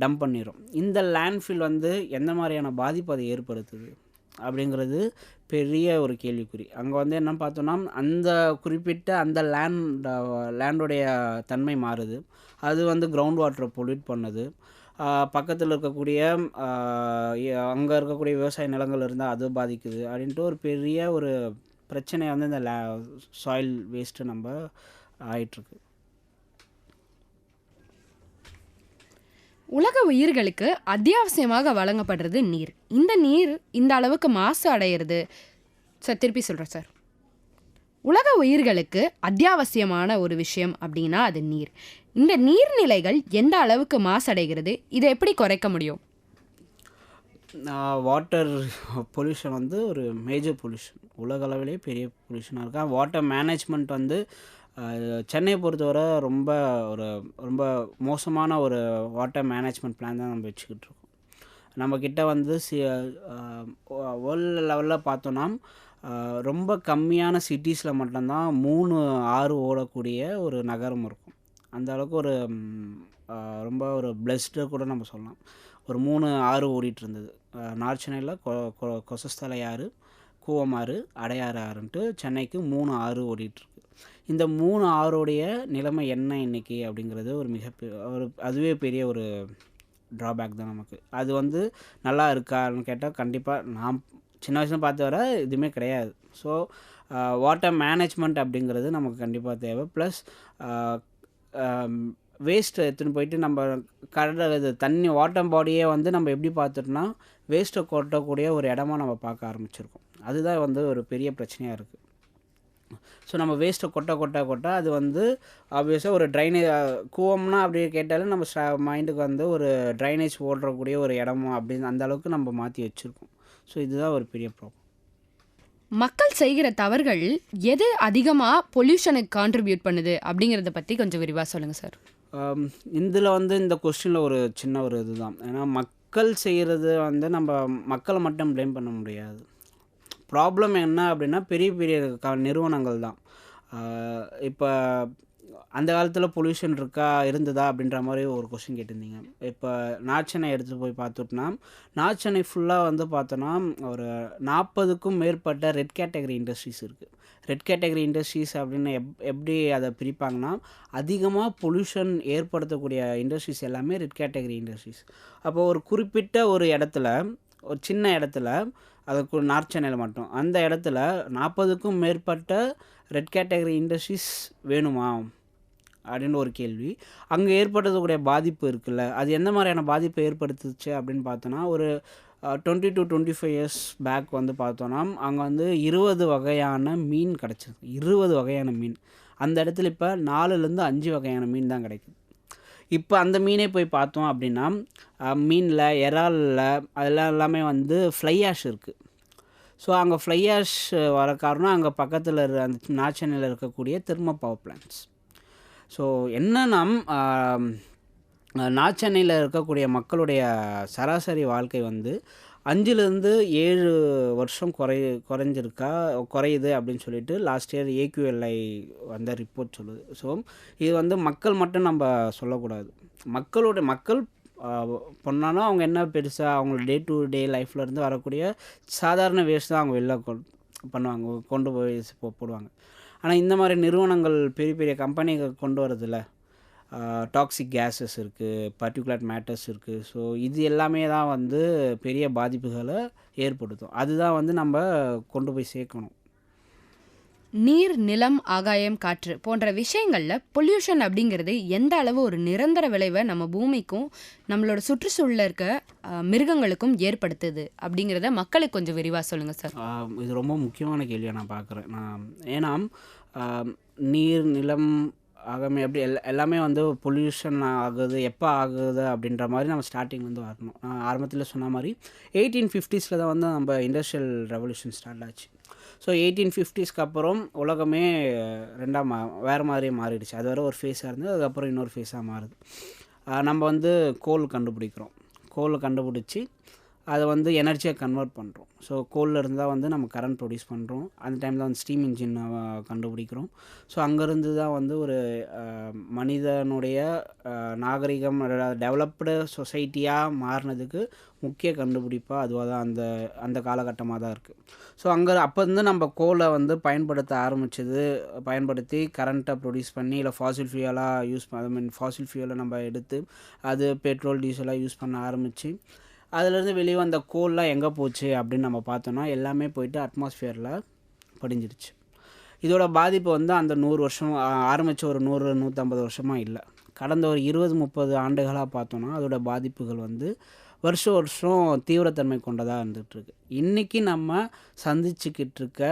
டம்ப் பண்ணிடுறோம். இந்த லேண்ட்ஃபில் வந்து எந்த மாதிரியான பாதிப்பு அதை ஏற்படுத்துது அப்படிங்கிறது பெரிய ஒரு கேள்விக்குறி. அங்கே வந்து என்ன பார்த்தோன்னா, அந்த குறிப்பிட்ட அந்த லேண்டோடைய தன்மை மாறுது. அது வந்து கிரவுண்ட் வாட்டரை பொல்யூட் பண்ணுது. பக்கத்தில் இருக்கக்கூடிய அங்கே இருக்கக்கூடிய விவசாய நிலங்கள் இருந்தால் அது பாதிக்குது அப்படின்ட்டு ஒரு பெரிய ஒரு பிரச்சனையை வந்து இந்த சாயில் வேஸ்ட்டு நம்ம ஆயிட்டுருக்கு. உலக உயிர்களுக்கு அத்தியாவசியமாக வழங்கப்படுறது நீர். இந்த நீர் இந்த அளவுக்கு மாசு அடையிறது சார், திருப்பி சொல்கிறேன் சார். உலக உயிர்களுக்கு அத்தியாவசியமான ஒரு விஷயம் அப்படின்னா அது நீர். இந்த நீர்நிலைகள் எந்த அளவுக்கு மாசடைகிறது, இதை எப்படி குறைக்க முடியும்? வாட்டர் பொல்யூஷன் வந்து ஒரு மேஜர் பொல்யூஷன், உலக அளவிலே பெரிய பொல்யூஷனாக இருக்கா. வாட்டர் மேனேஜ்மெண்ட் வந்து சென்னையை பொறுத்தவரை ரொம்ப மோசமான ஒரு வாட்டர் மேனேஜ்மெண்ட் பிளான் தான் நம்ம வச்சுக்கிட்டு இருக்கோம். நம்மக்கிட்ட வந்து வேர்ல்டு லெவலில் பார்த்தோன்னா ரொம்ப கம்மியான சிட்டிஸில் மட்டும்தான் 3 ஆறு ஓடக்கூடிய ஒரு நகரம் இருக்கும். அந்த அளவுக்கு ஒரு ரொம்ப ஒரு பிளெஸ்டு கூட நம்ம சொல்லலாம். ஒரு 3 ஆறு ஓடிட்டு இருந்தது. நார்த் சென்னையில் கொசஸ்தலை ஆறு, கூவமாறு, அடையாறு ஆறுன்ட்டு சென்னைக்கு 3 ஆறு ஓடிட்டுருக்கு. இந்த 3 ஆறுடைய நிலைமை என்ன இன்றைக்கி அப்படிங்கிறது அதுவே பெரிய ஒரு ட்ராபேக் தான் நமக்கு. அது வந்து நல்லா இருக்கான்னு கேட்டால் கண்டிப்பாக நான் சின்ன வயசில் பார்த்து வர எதுவுமே கிடையாது. ஸோ வாட்டர் மேனேஜ்மெண்ட் அப்படிங்கிறது நமக்கு கண்டிப்பாக தேவை. ப்ளஸ் வேஸ்ட்டை எடுத்துன்னு போயிட்டு நம்ம கடல் தண்ணி வாட்டர் பாடியே வந்து நம்ம எப்படி பார்த்துட்டோம்னா வேஸ்ட்டை கொட்டக்கூடிய ஒரு இடமா நம்ம பார்க்க ஆரம்பிச்சிருக்கோம். அதுதான் வந்து ஒரு பெரிய பிரச்சனையாக இருக்குது. ஸோ நம்ம வேஸ்ட்டை கொட்ட அது வந்து ஆப்வியஸாக ஒரு ட்ரைனேஜ் கூவம்னா அப்படி கேட்டாலும் நம்ம மைண்டுக்கு வந்து ஒரு ட்ரைனேஜ் ஓடுறக்கூடிய ஒரு இடமா அப்படின்னு அந்த அளவுக்கு நம்ம மாற்றி வச்சுருக்கோம். ஸோ இதுதான் ஒரு பெரிய ப்ராப்ளம். மக்கள் செய்கிற தவறுகள் எது அதிகமாக பொல்யூஷனுக்கு கான்ட்ரிபியூட் பண்ணுது அப்படிங்கிறத பற்றி கொஞ்சம் விரிவாக சொல்லுங்கள் சார். இதில் வந்து இந்த கொஸ்டினில் ஒரு சின்ன ஒரு இதுதான். ஏன்னா மக்கள் செய்கிறது வந்து நம்ம மக்களை மட்டும் ப்ளேம் பண்ண முடியாது. ப்ராப்ளம் என்ன அப்படின்னா பெரிய பெரிய நிறுவனங்கள் தான். இப்போ அந்த காலத்தில் பொல்யூஷன் இருந்ததா அப்படின்ற மாதிரி ஒரு கொஸ்டின் கேட்டிருந்தீங்க. இப்போ நார்த் சென்னை எடுத்து போய் பார்த்துட்டோம்னா நார்த் சென்னை ஃபுல்லாக வந்து பார்த்தோன்னா ஒரு 40க்கும் மேற்பட்ட ரெட் கேட்டகரி இண்டஸ்ட்ரீஸ் இருக்குது. ரெட் கேட்டகரி இண்டஸ்ட்ரீஸ் அப்படின்னு எப்படி அதை பிரிப்பாங்கன்னா அதிகமாக பொல்யூஷன் ஏற்படுத்தக்கூடிய இண்டஸ்ட்ரீஸ் எல்லாமே ரெட் கேட்டகரி இண்டஸ்ட்ரீஸ். அப்போ ஒரு குறிப்பிட்ட ஒரு இடத்துல, ஒரு சின்ன இடத்துல, அதுக்கு நார்த் சென்னையில் மட்டும் அந்த இடத்துல 40க்கும் மேற்பட்ட ரெட் கேட்டகரி இண்டஸ்ட்ரீஸ் வேணுமா அப்படின்னு ஒரு கேள்வி. அங்கே ஏற்படுத்தக்கூடிய பாதிப்பு இருக்குல்ல, அது எந்த மாதிரியான பாதிப்பை ஏற்படுத்துச்சு அப்படின்னு பார்த்தோன்னா ஒரு 20 to 25 years பேக் வந்து பார்த்தோன்னா அங்கே வந்து 20 வகையான மீன் கிடச்சிருக்கு. 20 வகையான மீன். அந்த இடத்துல இப்போ 4லேருந்து 5 வகையான மீன் தான் கிடைக்குது. இப்போ அந்த மீனே போய் பார்த்தோம் அப்படின்னா மீனில் இறாலில் அதெல்லாம் எல்லாமே வந்து ஃப்ளை ஆஷ் இருக்குது. ஸோ அங்கே ஃப்ளை ஆஷ் வர காரணம் அங்கே பக்கத்தில் அந்த நார்த் சென்னையில் இருக்கக்கூடிய தெர்மல் பவர் பிளான்ட்ஸ். ஸோ என்னன்னா நார்த் சென்னையில் இருக்கக்கூடிய மக்களுடைய சராசரி வாழ்க்கை வந்து 5லேருந்து 7 வருஷம் குறையுது அப்படின்னு சொல்லிட்டு லாஸ்ட் இயர் AQLI வந்த ரிப்போர்ட் சொல்லுது. ஸோ இது வந்து மக்கள் மட்டும் நம்ம சொல்லக்கூடாது. மக்கள் பண்ணாலும் அவங்க என்ன பெருசாக அவங்களோட டே டு டே லைஃப்லேருந்து வரக்கூடிய சாதாரண வேஸ்ட் தான் அவங்க வெளில பண்ணுவாங்க, கொண்டு போய் போடுவாங்க. ஆனால் இந்த மாதிரி நிறுவனங்கள் பெரிய பெரிய கம்பெனிகள் கொண்டு வரதில்ல, டாக்ஸிக் கேஸஸ் இருக்குது, பர்டிகுலர் மேட்டர்ஸ் இருக்குது. ஸோ இது எல்லாமே தான் வந்து பெரிய பாதிப்புகளை ஏற்படுத்தும். அதுதான் வந்து நம்ம கொண்டு போய் சேர்க்கணும். நீர், நிலம், ஆகாயம், காற்று போன்ற விஷயங்களில் பொல்யூஷன் அப்படிங்கிறது எந்த அளவு ஒரு நிரந்தர விளைவை நம்ம பூமிக்கும் நம்மளோட சுற்றுச்சூழலில் இருக்க மிருகங்களுக்கும் ஏற்படுத்துது அப்படிங்கிறத மக்களுக்கு கொஞ்சம் விரிவாக சொல்லுங்கள் சார். இது ரொம்ப முக்கியமான கேள்வியாக நான் பார்க்குறேன். ஏன்னா நீர், நிலம், ஆகாயம் எப்படி எல்லாமே வந்து பொல்யூஷன் ஆகுது, எப்போ ஆகுது அப்படின்ற மாதிரி நம்ம ஸ்டார்டிங் வந்து வரணும். நான் ஆரம்பத்தில் சொன்ன மாதிரி 1850s தான் வந்து நம்ம இண்டஸ்ட்ரியல் ரெவல்யூஷன் ஸ்டார்ட் ஆச்சு. ஸோ 1850ஸ்க்கு அப்புறம் உலகமே வேறு மாதிரியே மாறிடுச்சு. அது வரை ஒரு ஃபேஸாக இருந்தது, அதுக்கப்புறம் இன்னொரு ஃபேஸாக மாறுது. நம்ம வந்து கோல் கண்டுபிடிச்சி அதை வந்து எனர்ஜியாக கன்வெர்ட் பண்ணுறோம். ஸோ கோலில் இருந்தால் வந்து நம்ம கரண்ட் ப்ரொடியூஸ் பண்ணுறோம். அந்த டைமில் வந்து ஸ்டீம் இன்ஜின் கண்டுபிடிக்கிறோம். ஸோ அங்கேருந்து தான் வந்து ஒரு மனிதனுடைய நாகரிகம் டெவலப்டு சொசைட்டியாக மாறினதுக்கு முக்கிய கண்டுபிடிப்பாக அதுவாக தான் அந்த காலகட்டமாக தான் இருக்குது. ஸோ அப்போ இருந்து நம்ம கோலை வந்து பயன்படுத்தி கரண்ட்டை ப்ரொடியூஸ் பண்ணி இல்லை ஃபாசில் ஃபியூலாக ஃபாசில் ஃபியூலை நம்ம எடுத்து அது பெட்ரோல் டீசலாக யூஸ் பண்ண ஆரம்பித்து அதிலேருந்து வெளியே வந்த கோல்லாம் எங்கே போச்சு அப்படின்னு நம்ம பார்த்தோன்னா எல்லாமே போயிட்டு அட்மாஸ்ஃபியரில் படிஞ்சிருச்சு. இதோட பாதிப்பு வந்து அந்த 100 வருஷம் ஆரம்பித்த ஒரு 100-150 வருஷமாக இல்லை, கடந்த ஒரு 20-30 ஆண்டுகளாக பார்த்தோன்னா அதோட பாதிப்புகள் வந்து வருஷம் தீவிரத்தன்மை கொண்டதாக இருந்துகிட்ருக்கு. இன்றைக்கி நம்ம சந்திச்சுக்கிட்டு இருக்க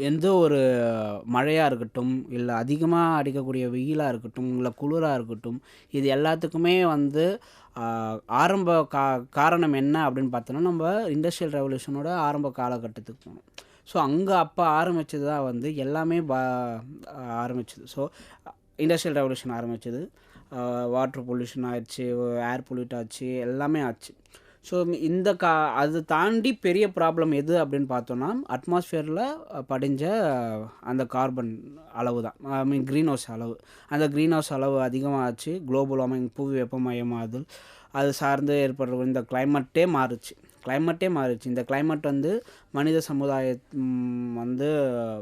எந்த ஒரு மழையாக இருக்கட்டும், இல்லை அதிகமாக அடிக்கக்கூடிய வெயிலாக இருக்கட்டும், இல்லை குளிராக இருக்கட்டும், இது எல்லாத்துக்குமே வந்து ஆரம்ப காரணம் என்ன அப்படின்னு பார்த்தோன்னா நம்ம இண்டஸ்ட்ரியல் ரெவல்யூஷனோட ஆரம்ப காலகட்டத்துக்கு போகணும். ஸோ அப்போ ஆரம்பித்தது தான் வந்து எல்லாமே ஆரம்பிச்சது. ஸோ இண்டஸ்ட்ரியல் ரெவல்யூஷன் ஆரம்பித்தது, வாட்டர் பொல்யூஷன் ஆயிடுச்சு, ஏர் பொல்யூட் ஆச்சு, எல்லாமே ஆச்சு. ஸோ அது தாண்டி பெரிய ப்ராப்ளம் எது அப்படின்னு பார்த்தோன்னா அட்மாஸ்ஃபியரில் படிஞ்ச அந்த கார்பன் அளவு தான், க்ரீன் ஹவுஸ் அளவு. அந்த க்ரீன் ஹவுஸ் அளவு அதிகமாகச்சு, குளோபல் வார்மிங், புவி வெப்பமயமாதல், அது சார்ந்து ஏற்படுற இந்த கிளைமேட்டே மாறுச்சு. இந்த கிளைமேட் வந்து மனித சமுதாயம் வந்து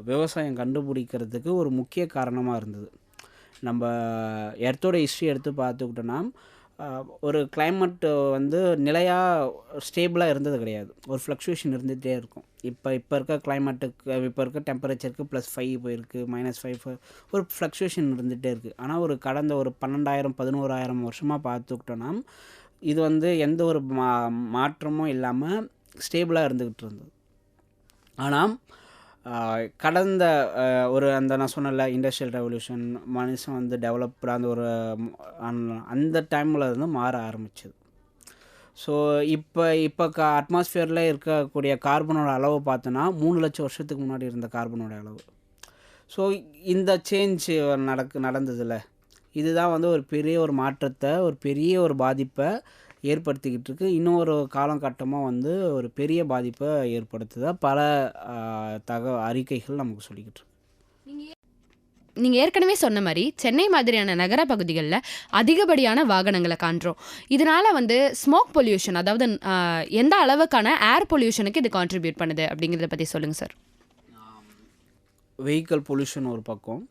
விவசாயம் கண்டுபிடிக்கிறதுக்கு ஒரு முக்கிய காரணமாக இருந்தது. நம்ம எர்த்தோட ஹிஸ்ட்ரி எடுத்து பார்த்துக்கிட்டோன்னா ஒரு கிளைமேட் வந்து நிலையாக ஸ்டேபிளாக இருந்தது கிடையாது, ஒரு ஃப்ளக்சுவேஷன் இருந்துகிட்டே இருக்கும். இப்போ இருக்க கிளைமேட்டுக்கு இப்போ இருக்க டெம்பரேச்சருக்கு +5 போயிருக்கு, -5 ஒரு ஃப்ளக்சுவேஷன் இருந்துகிட்டே இருக்குது. ஆனால் கடந்த ஒரு 12,000-11,000 வருஷமாக பார்த்துக்கிட்டோன்னா இது வந்து எந்த ஒரு மாற்றமும் இல்லாமல் ஸ்டேபிளாக இருந்துக்கிட்டு இருந்தது. ஆனால் கடந்த நான் சொன்னல இண்டஸ்ட்ரியல் ரெவல்யூஷன், மனுஷன் வந்து டெவலப்டாக அந்த டைமில் இருந்து மாற ஆரம்பிச்சது. ஸோ இப்போ அட்மாஸ்ஃபியரில் இருக்கக்கூடிய கார்பனோட அளவு பார்த்தோன்னா 3 லட்சம் வருஷத்துக்கு முன்னாடி இருந்த கார்பனோட அளவு. ஸோ இந்த சேஞ்ச் நடந்ததில்ல, இதுதான் வந்து ஒரு பெரிய ஒரு மாற்றத்தை, ஒரு பெரிய ஒரு பாதிப்பை ஏற்படுத்திக்கிட்டு இருக்கு. இன்னொரு காலகட்டமாக வந்து ஒரு பெரிய பாதிப்பை ஏற்படுத்துதா பல அறிக்கைகள் நமக்கு சொல்லிக்கிட்டு இருக்கு. நீங்கள் ஏற்கனவே சொன்ன மாதிரி சென்னை மாதிரியான நகர பகுதிகளில் அதிகப்படியான வாகனங்களை காண்றோம். இதனால் வந்து ஸ்மோக் பொல்யூஷன், அதாவது எந்த அளவுக்கான ஏர் பொல்யூஷனுக்கு இது கான்ட்ரிபியூட் பண்ணுது அப்படிங்கிறத பற்றி சொல்லுங்கள் சார். வெஹிக்கல் பொல்யூஷன் ஒரு பக்கம்,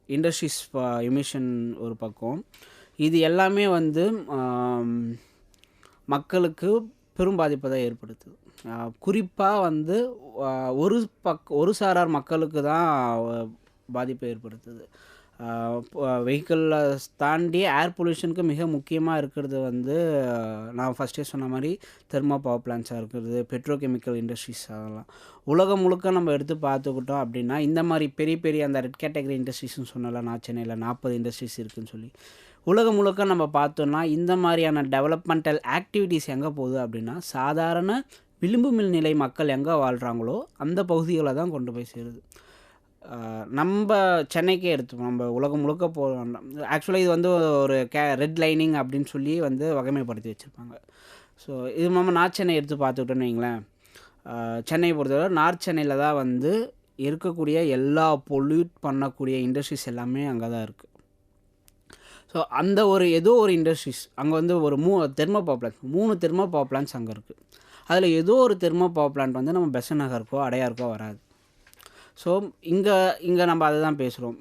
இண்டஸ்ட்ரீஸ் எமிஷன் ஒரு பக்கம், இது எல்லாமே வந்து மக்களுக்கு பெரும் பாதிப்பை தான் ஏற்படுத்துது. குறிப்பாக வந்து ஒரு சாரார் மக்களுக்கு தான் பாதிப்பை ஏற்படுத்துது. வெஹிக்கிளில் தாண்டி ஏர் பொல்யூஷனுக்கு மிக முக்கியமாக இருக்கிறது வந்து நான் ஃபஸ்ட்டே சொன்ன மாதிரி தெர்மோ பவர் பிளான்ஸாக இருக்கிறது, பெட்ரோகெமிக்கல் இண்டஸ்ட்ரீஸ், அதெல்லாம் உலகம் முழுக்க நம்ம எடுத்து பார்த்துக்கிட்டோம் அப்படின்னா இந்த மாதிரி பெரிய அந்த ரெட் கேட்டகரி இண்டஸ்ட்ரீஸ்னு சொன்னல, நான் சென்னையில் 40 இண்டஸ்ட்ரீஸ் இருக்குதுன்னு சொல்லி, உலகம் முழுக்க நம்ம பார்த்தோன்னா இந்த மாதிரியான டெவலப்மெண்டல் ஆக்டிவிட்டீஸ் எங்கே போகுது அப்படின்னா சாதாரண விளிம்பு நிலை மக்கள் எங்கே வாழ்கிறாங்களோ அந்த பகுதிகளை தான் கொண்டு போய் சேருது. நம்ம சென்னைக்கே எடுத்துப்போம், நம்ம உலகம் முழுக்க போகிறோம். ஆக்சுவலாக இது வந்து ஒரு ரெட் லைனிங் அப்படின்னு சொல்லி வந்து வகைமைப்படுத்தி வச்சுருப்பாங்க. ஸோ இது நம்ம நார்த் சென்னை எடுத்து பார்த்துக்கிட்டோன்னு வைங்களேன், சென்னையை பொறுத்தவரை நார்த் சென்னையில் தான் வந்து இருக்கக்கூடிய எல்லா பொல்யூட் பண்ணக்கூடிய இண்டஸ்ட்ரீஸ் எல்லாமே அங்கே தான் இருக்குது. ஸோ அந்த ஏதோ ஒரு இண்டஸ்ட்ரீஸ் அங்கே வந்து ஒரு 3 தெர்மோ பவர் பிளான்ஸ் அங்கே இருக்குது. அதில் ஏதோ ஒரு தெர்மோ பவர் பிளான்ட் வந்து நம்ம பெசன்ட் நகருக்கோ அடையாருக்கோ வராது. ஸோ இங்கே நம்ம அதை தான் பேசுகிறோம்.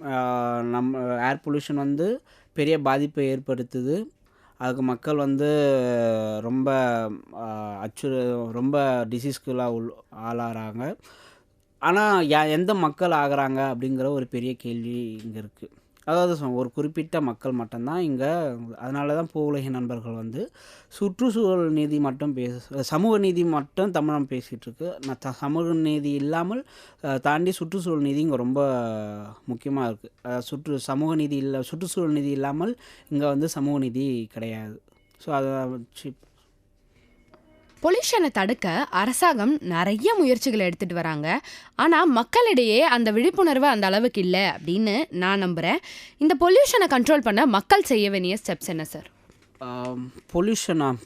நம்ம ஏர் பொல்யூஷன் வந்து பெரிய பாதிப்பை ஏற்படுத்துது, அதுக்கு மக்கள் வந்து ரொம்ப டிசீஸ்க்குலாம் ஆளாகிறாங்க. ஆனால் எந்த மக்கள் ஆகிறாங்க அப்படிங்கிற ஒரு பெரிய கேள்வி இங்கே இருக்குது. அதாவது ஒரு குறிப்பிட்ட மக்கள் மட்டும்தான் இங்கே. அதனால தான் பூவுலகின் நண்பர்கள் வந்து சுற்றுச்சூழல் நீதி மட்டும் சமூக நீதி மட்டும் தமிழம் பேசிகிட்டு இருக்கு. சமூக நீதி இல்லாமல் தாண்டி சுற்றுச்சூழல் நீதி இங்கே ரொம்ப முக்கியமாக இருக்குது. சுற்றுச்சூழல் நீதி இல்லாமல் இங்கே வந்து சமூக நீதி கிடையாது. ஸோ அதை வச்சு பொல்யூஷனை தடுக்க அரசாங்கம் நிறைய முயற்சிகளை எடுத்துட்டு வராங்க. ஆனால் மக்களிடையே அந்த விழிப்புணர்வு அந்த அளவுக்கு இல்லை அப்படின்னு நான் நம்புகிறேன். இந்த பொல்யூஷனை கண்ட்ரோல் பண்ண மக்கள் செய்ய வேண்டிய ஸ்டெப்ஸ் என்ன சார்?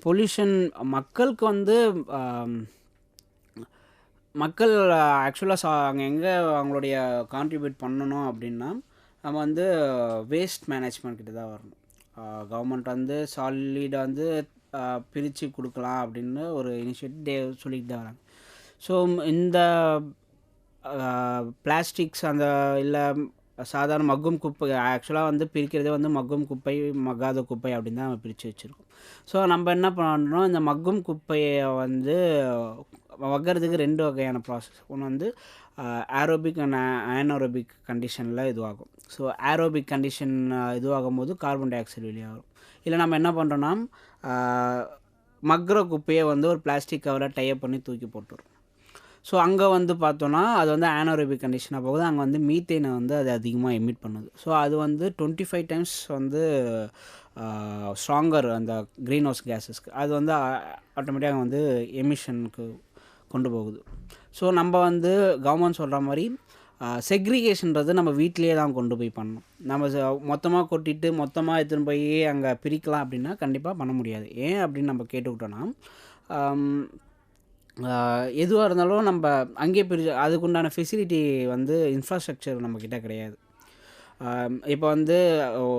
பொல்யூஷன் மக்களுக்கு வந்து மக்கள் ஆக்சுவலாக அங்கே எங்கே அவங்களுடைய கான்ட்ரிபியூட் பண்ணணும் அப்படின்னா நம்ம வந்து வேஸ்ட் மேனேஜ்மெண்ட் கிட்ட தான் வரணும். கவர்மெண்ட் வந்து சாலிடை வந்து பிரித்து கொடுக்கலாம் அப்படின்னு ஒரு இனிஷியேட்டிவ் சொல்லிட்டு தான் வராங்க. ஸோ இந்த பிளாஸ்டிக்ஸ் அந்த இல்லை சாதாரண மக்கும் குப்பை ஆக்சுவலாக வந்து பிரிக்கிறதே வந்து மக்கும் குப்பை மக்காத குப்பை அப்படின்னு தான் நம்ம பிரித்து வச்சுருக்கோம். ஸோ நம்ம என்ன பண்ணுறோம், இந்த மக்கும் குப்பையை வந்து வக்கிறதுக்கு 2 வகையான ப்ராசஸ். ஒன்று வந்து ஏரோபிக் அண்ட் அனரோபிக் கண்டிஷனில் இதுவாகும். ஸோ ஏரோபிக் கண்டிஷன் இதுவாகும் போது கார்பன் டை ஆக்சைடு வெளியாகும். இல்லை நம்ம என்ன பண்ணுறோன்னா மக்கிற குப்பையை வந்து ஒரு பிளாஸ்டிக் கவரில் டைப் பண்ணி தூக்கி போட்டுரும். ஸோ அங்கே வந்து பார்த்தோன்னா அது வந்து அனரோபிக் கண்டிஷனாக போகுது. அங்கே வந்து மீத்தேனை வந்து அது அதிகமாக எமிட் பண்ணுது. ஸோ அது வந்து 25 டைம்ஸ் வந்து ஸ்ட்ராங்கர் அந்த க்ரீன் ஹவுஸ் கேஸஸ்க்கு அது வந்து ஆட்டோமேட்டிக்காக வந்து எமிஷனுக்கு கொண்டு போகுது. ஸோ நம்ம வந்து கவர்மெண்ட் சொல்கிற மாதிரி செக்ரிகேஷன்றது நம்ம வீட்டிலேயே தான் கொண்டு போய் பண்ணணும். நம்ம மொத்தமாக கொட்டிட்டு மொத்தமாக எடுத்துன்னு போய் அங்கே பிரிக்கலாம் அப்படின்னா கண்டிப்பாக பண்ண முடியாது. ஏன் அப்படின்னு நம்ம கேட்டுக்கிட்டோன்னா எதுவாக இருந்தாலும் நம்ம அங்கேயே அதுக்குண்டான ஃபெசிலிட்டி வந்து இன்ஃப்ராஸ்ட்ரக்சர் நம்மக்கிட்ட கிடையாது. இப்போ வந்து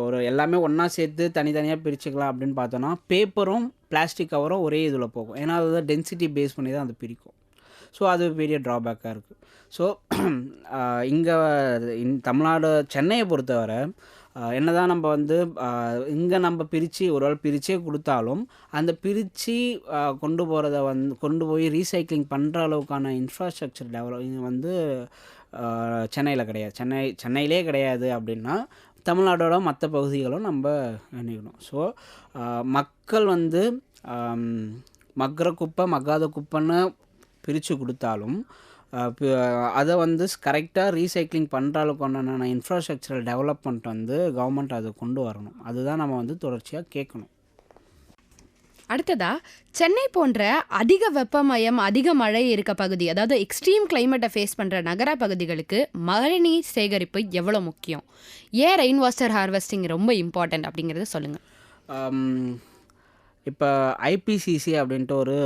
ஒரு எல்லாமே ஒன்றா சேர்த்து தனித்தனியாக பிரிச்சுக்கலாம் அப்படின்னு பார்த்தோன்னா பேப்பரும் பிளாஸ்டிக் கவரும் ஒரே இதில் போகும். ஏன்னா அது வந்து டென்சிட்டி பேஸ் பண்ணி தான் அது பிரிக்கும். ஸோ அது பெரிய ட்ராபேக்காக இருக்குது. ஸோ இங்கே தமிழ்நாடு சென்னையை பொறுத்தவரை என்ன தான் நம்ம வந்து இங்கே நம்ம பிரித்து ஒரு வேளை பிரித்தே கொடுத்தாலும் அந்த பிரித்து கொண்டு போய் ரீசைக்ளிங் பண்ணுற அளவுக்கான இன்ஃப்ராஸ்ட்ரக்சர் டெவலப் வந்து சென்னையில் கிடையாது. சென்னையிலே கிடையாது அப்படின்னா தமிழ்நாடோட மற்ற பகுதிகளும் நம்ம நினைக்கணும். ஸோ மக்கள் வந்து மக்கிற குப்பை மக்காத குப்பைன்னு பிரித்து கொடுத்தாலும் அதை வந்து கரெக்டாக ரீசைக்ளிங் பண்ணுற அளவுக்கு இன்ஃப்ராஸ்ட்ரக்சரல் டெவலப்மெண்ட் வந்து கவர்மெண்ட் அதை கொண்டு வரணும். அதுதான் நம்ம வந்து தொடர்ச்சியாக கேட்கணும். அடுத்ததா, சென்னை போன்ற அதிக வெப்பமயம் அதிக மழை இருக்க பகுதி, அதாவது எக்ஸ்ட்ரீம் கிளைமேட்டை ஃபேஸ் பண்ணுற நகர பகுதிகளுக்கு மழைநீர் சேகரிப்பு எவ்வளோ முக்கியம்? ஏன் ரெயின் வாட்டர் ஹார்வெஸ்டிங் ரொம்ப இம்பார்ட்டன்ட் அப்படிங்கிறத சொல்லுங்கள். இப்போ ஐபிசிசி அப்படின்ட்டு ஒரு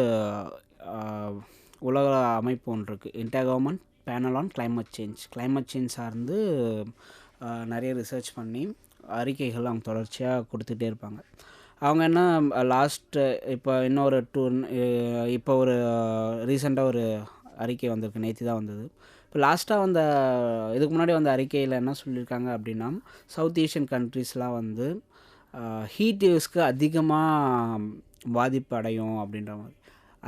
உலக அமைப்பு ஒன்று இருக்குது, inter government panel on climate change சார்ந்து நிறைய ரிசர்ச் பண்ணி அறிக்கைகள் அவங்க தொடர்ச்சியாக கொடுத்துட்டே இருப்பாங்க. அவங்க என்ன லாஸ்ட்டு இப்போ இன்னொரு இப்போ ஒரு ரீசெண்டாக ஒரு அறிக்கை வந்திருக்கு, நேற்று தான் வந்தது. இப்போ லாஸ்ட்டாக வந்த இதுக்கு முன்னாடி வந்த அறிக்கையில் என்ன சொல்லியிருக்காங்க அப்படின்னா சவுத் ஏஷியன் கண்ட்ரீஸ்லாம் வந்து ஹீட் வேவ்ஸ்க்கு அதிகமாக பாதிப்பு அடையும் அப்படின்ற மாதிரி,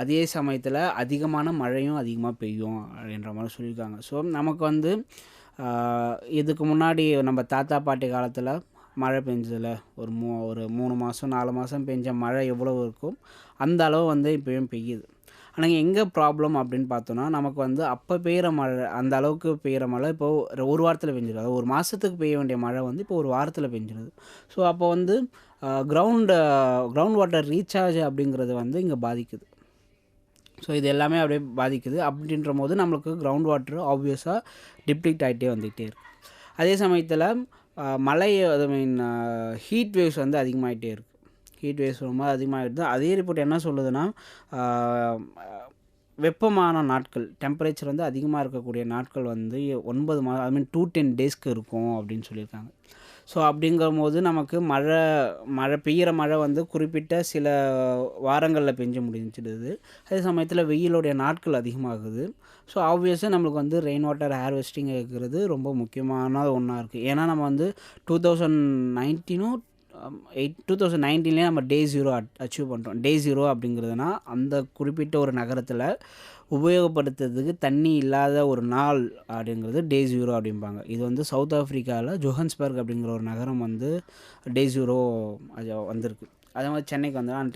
அதே சமயத்தில் அதிகமான மழையும் அதிகமாக பெய்யும் அப்படின்ற மாதிரி சொல்லியிருக்காங்க. ஸோ நமக்கு வந்து இதுக்கு முன்னாடி நம்ம தாத்தா பாட்டி காலத்தில் மழை பெஞ்சதில் ஒரு 3 மாதம் 4 மாதம் பெஞ்ச மழை எவ்வளோ இருக்கும் அந்த அளவு வந்து இப்போயும் பெய்யுது. ஆனால் எங்கே ப்ராப்ளம் அப்படின்னு பார்த்தோன்னா நமக்கு வந்து அப்போ பெய்கிற மழை அந்த அளவுக்கு பெய்கிற மழை இப்போது ஒரு வாரத்தில் பெஞ்சிடுது. அதாவது ஒரு மாதத்துக்கு பெய்ய வேண்டிய மழை வந்து இப்போ ஒரு வாரத்தில் பெஞ்சிடுது. ஸோ அப்போ வந்து கிரவுண்ட் வாட்டர் ரீசார்ஜ் அப்படிங்கிறது வந்து இங்கே பாதிக்குது. ஸோ இது எல்லாமே அப்படியே பாதிக்குது. அப்படின்ற போது நம்மளுக்கு கிரவுண்ட் வாட்டர் ஆப்வியஸாக டிப்ளிக்ட் ஆகிட்டே வந்துக்கிட்டே இருக்குது. அதே சமயத்தில் மழை ஹீட் வேவ்ஸ் வந்து அதிகமாகிட்டே இருக்குது. ஹீட் வேவ்ஸ் ரொம்ப அதிகமாகிடுது. அதே ரிப்போர்ட் என்ன சொல்லுதுன்னா வெப்பமான நாட்கள் டெம்பரேச்சர் வந்து அதிகமாக இருக்கக்கூடிய நாட்கள் வந்து 9 மாதம் 2-10 டேஸ்க்கு இருக்கும் அப்படின்னு சொல்லியிருக்காங்க. ஸோ அப்படிங்கும்போது நமக்கு மழை பெய்கிற மழை வந்து குறிப்பிட்ட சில வாரங்களில் பெஞ்சு முடிஞ்சிடுது. அதே சமயத்தில் வெயிலுடைய நாட்கள் அதிகமாகுது. ஸோ ஆப்வியஸாக நம்மளுக்கு வந்து ரெயின் வாட்டர் ஹார்வெஸ்டிங் இருக்கிறது ரொம்ப முக்கியமான ஒன்றா இருக்குது. ஏன்னா நம்ம வந்து 2019 நம்ம டே 0 அச்சீவ் பண்ணுறோம். டே 0 அப்படிங்கிறதுனா அந்த குறிப்பிட்ட ஒரு நகரத்தில் உபயோகப்படுத்துறதுக்கு தண்ணி இல்லாத ஒரு நாள் அப்படிங்கிறது டே 0 அப்படிம்பாங்க. இது வந்து சவுத் ஆஃப்ரிக்காவில் ஜோஹன்ஸ்பர்க் அப்படிங்கிற ஒரு நகரம் வந்து டே 0 அது வந்திருக்கு. அதே மாதிரி சென்னைக்கு வந்து அந்த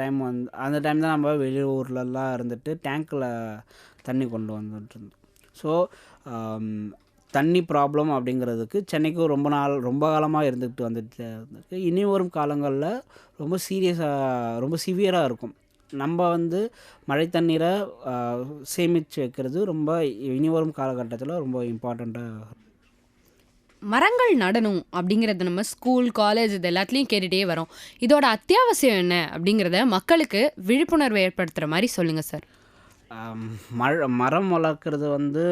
டைம் தான் நம்ம வெளியூர்லலாம் இருந்துட்டு டேங்க்கில் தண்ணி கொண்டு வந்துட்டு இருந்தோம். ஸோ தண்ணி ப்ராப்ளம் அப்படிங்கிறதுக்கு சென்னைக்கு ரொம்ப காலமாக இருந்துக்கிட்டு வந்துட்டு இருந்திருக்கு. இனி வரும் காலங்களில் ரொம்ப சிவியராக இருக்கும். நம்ம வந்து மழை தண்ணீரை சேமித்து வைக்கிறது ரொம்ப இனி வரும் காலகட்டத்தில் ரொம்ப இம்பார்ட்டண்ட்டாக. மரங்கள் நடணும் அப்படிங்கிறத நம்ம ஸ்கூல் காலேஜ் இது எல்லாத்துலேயும் கேட்டுகிட்டே வரோம். இதோட அத்தியாவசியம் என்ன அப்படிங்கிறத மக்களுக்கு விழிப்புணர்வு ஏற்படுத்துகிற மாதிரி சொல்லுங்கள் சார். மரம் வளர்க்குறது வந்து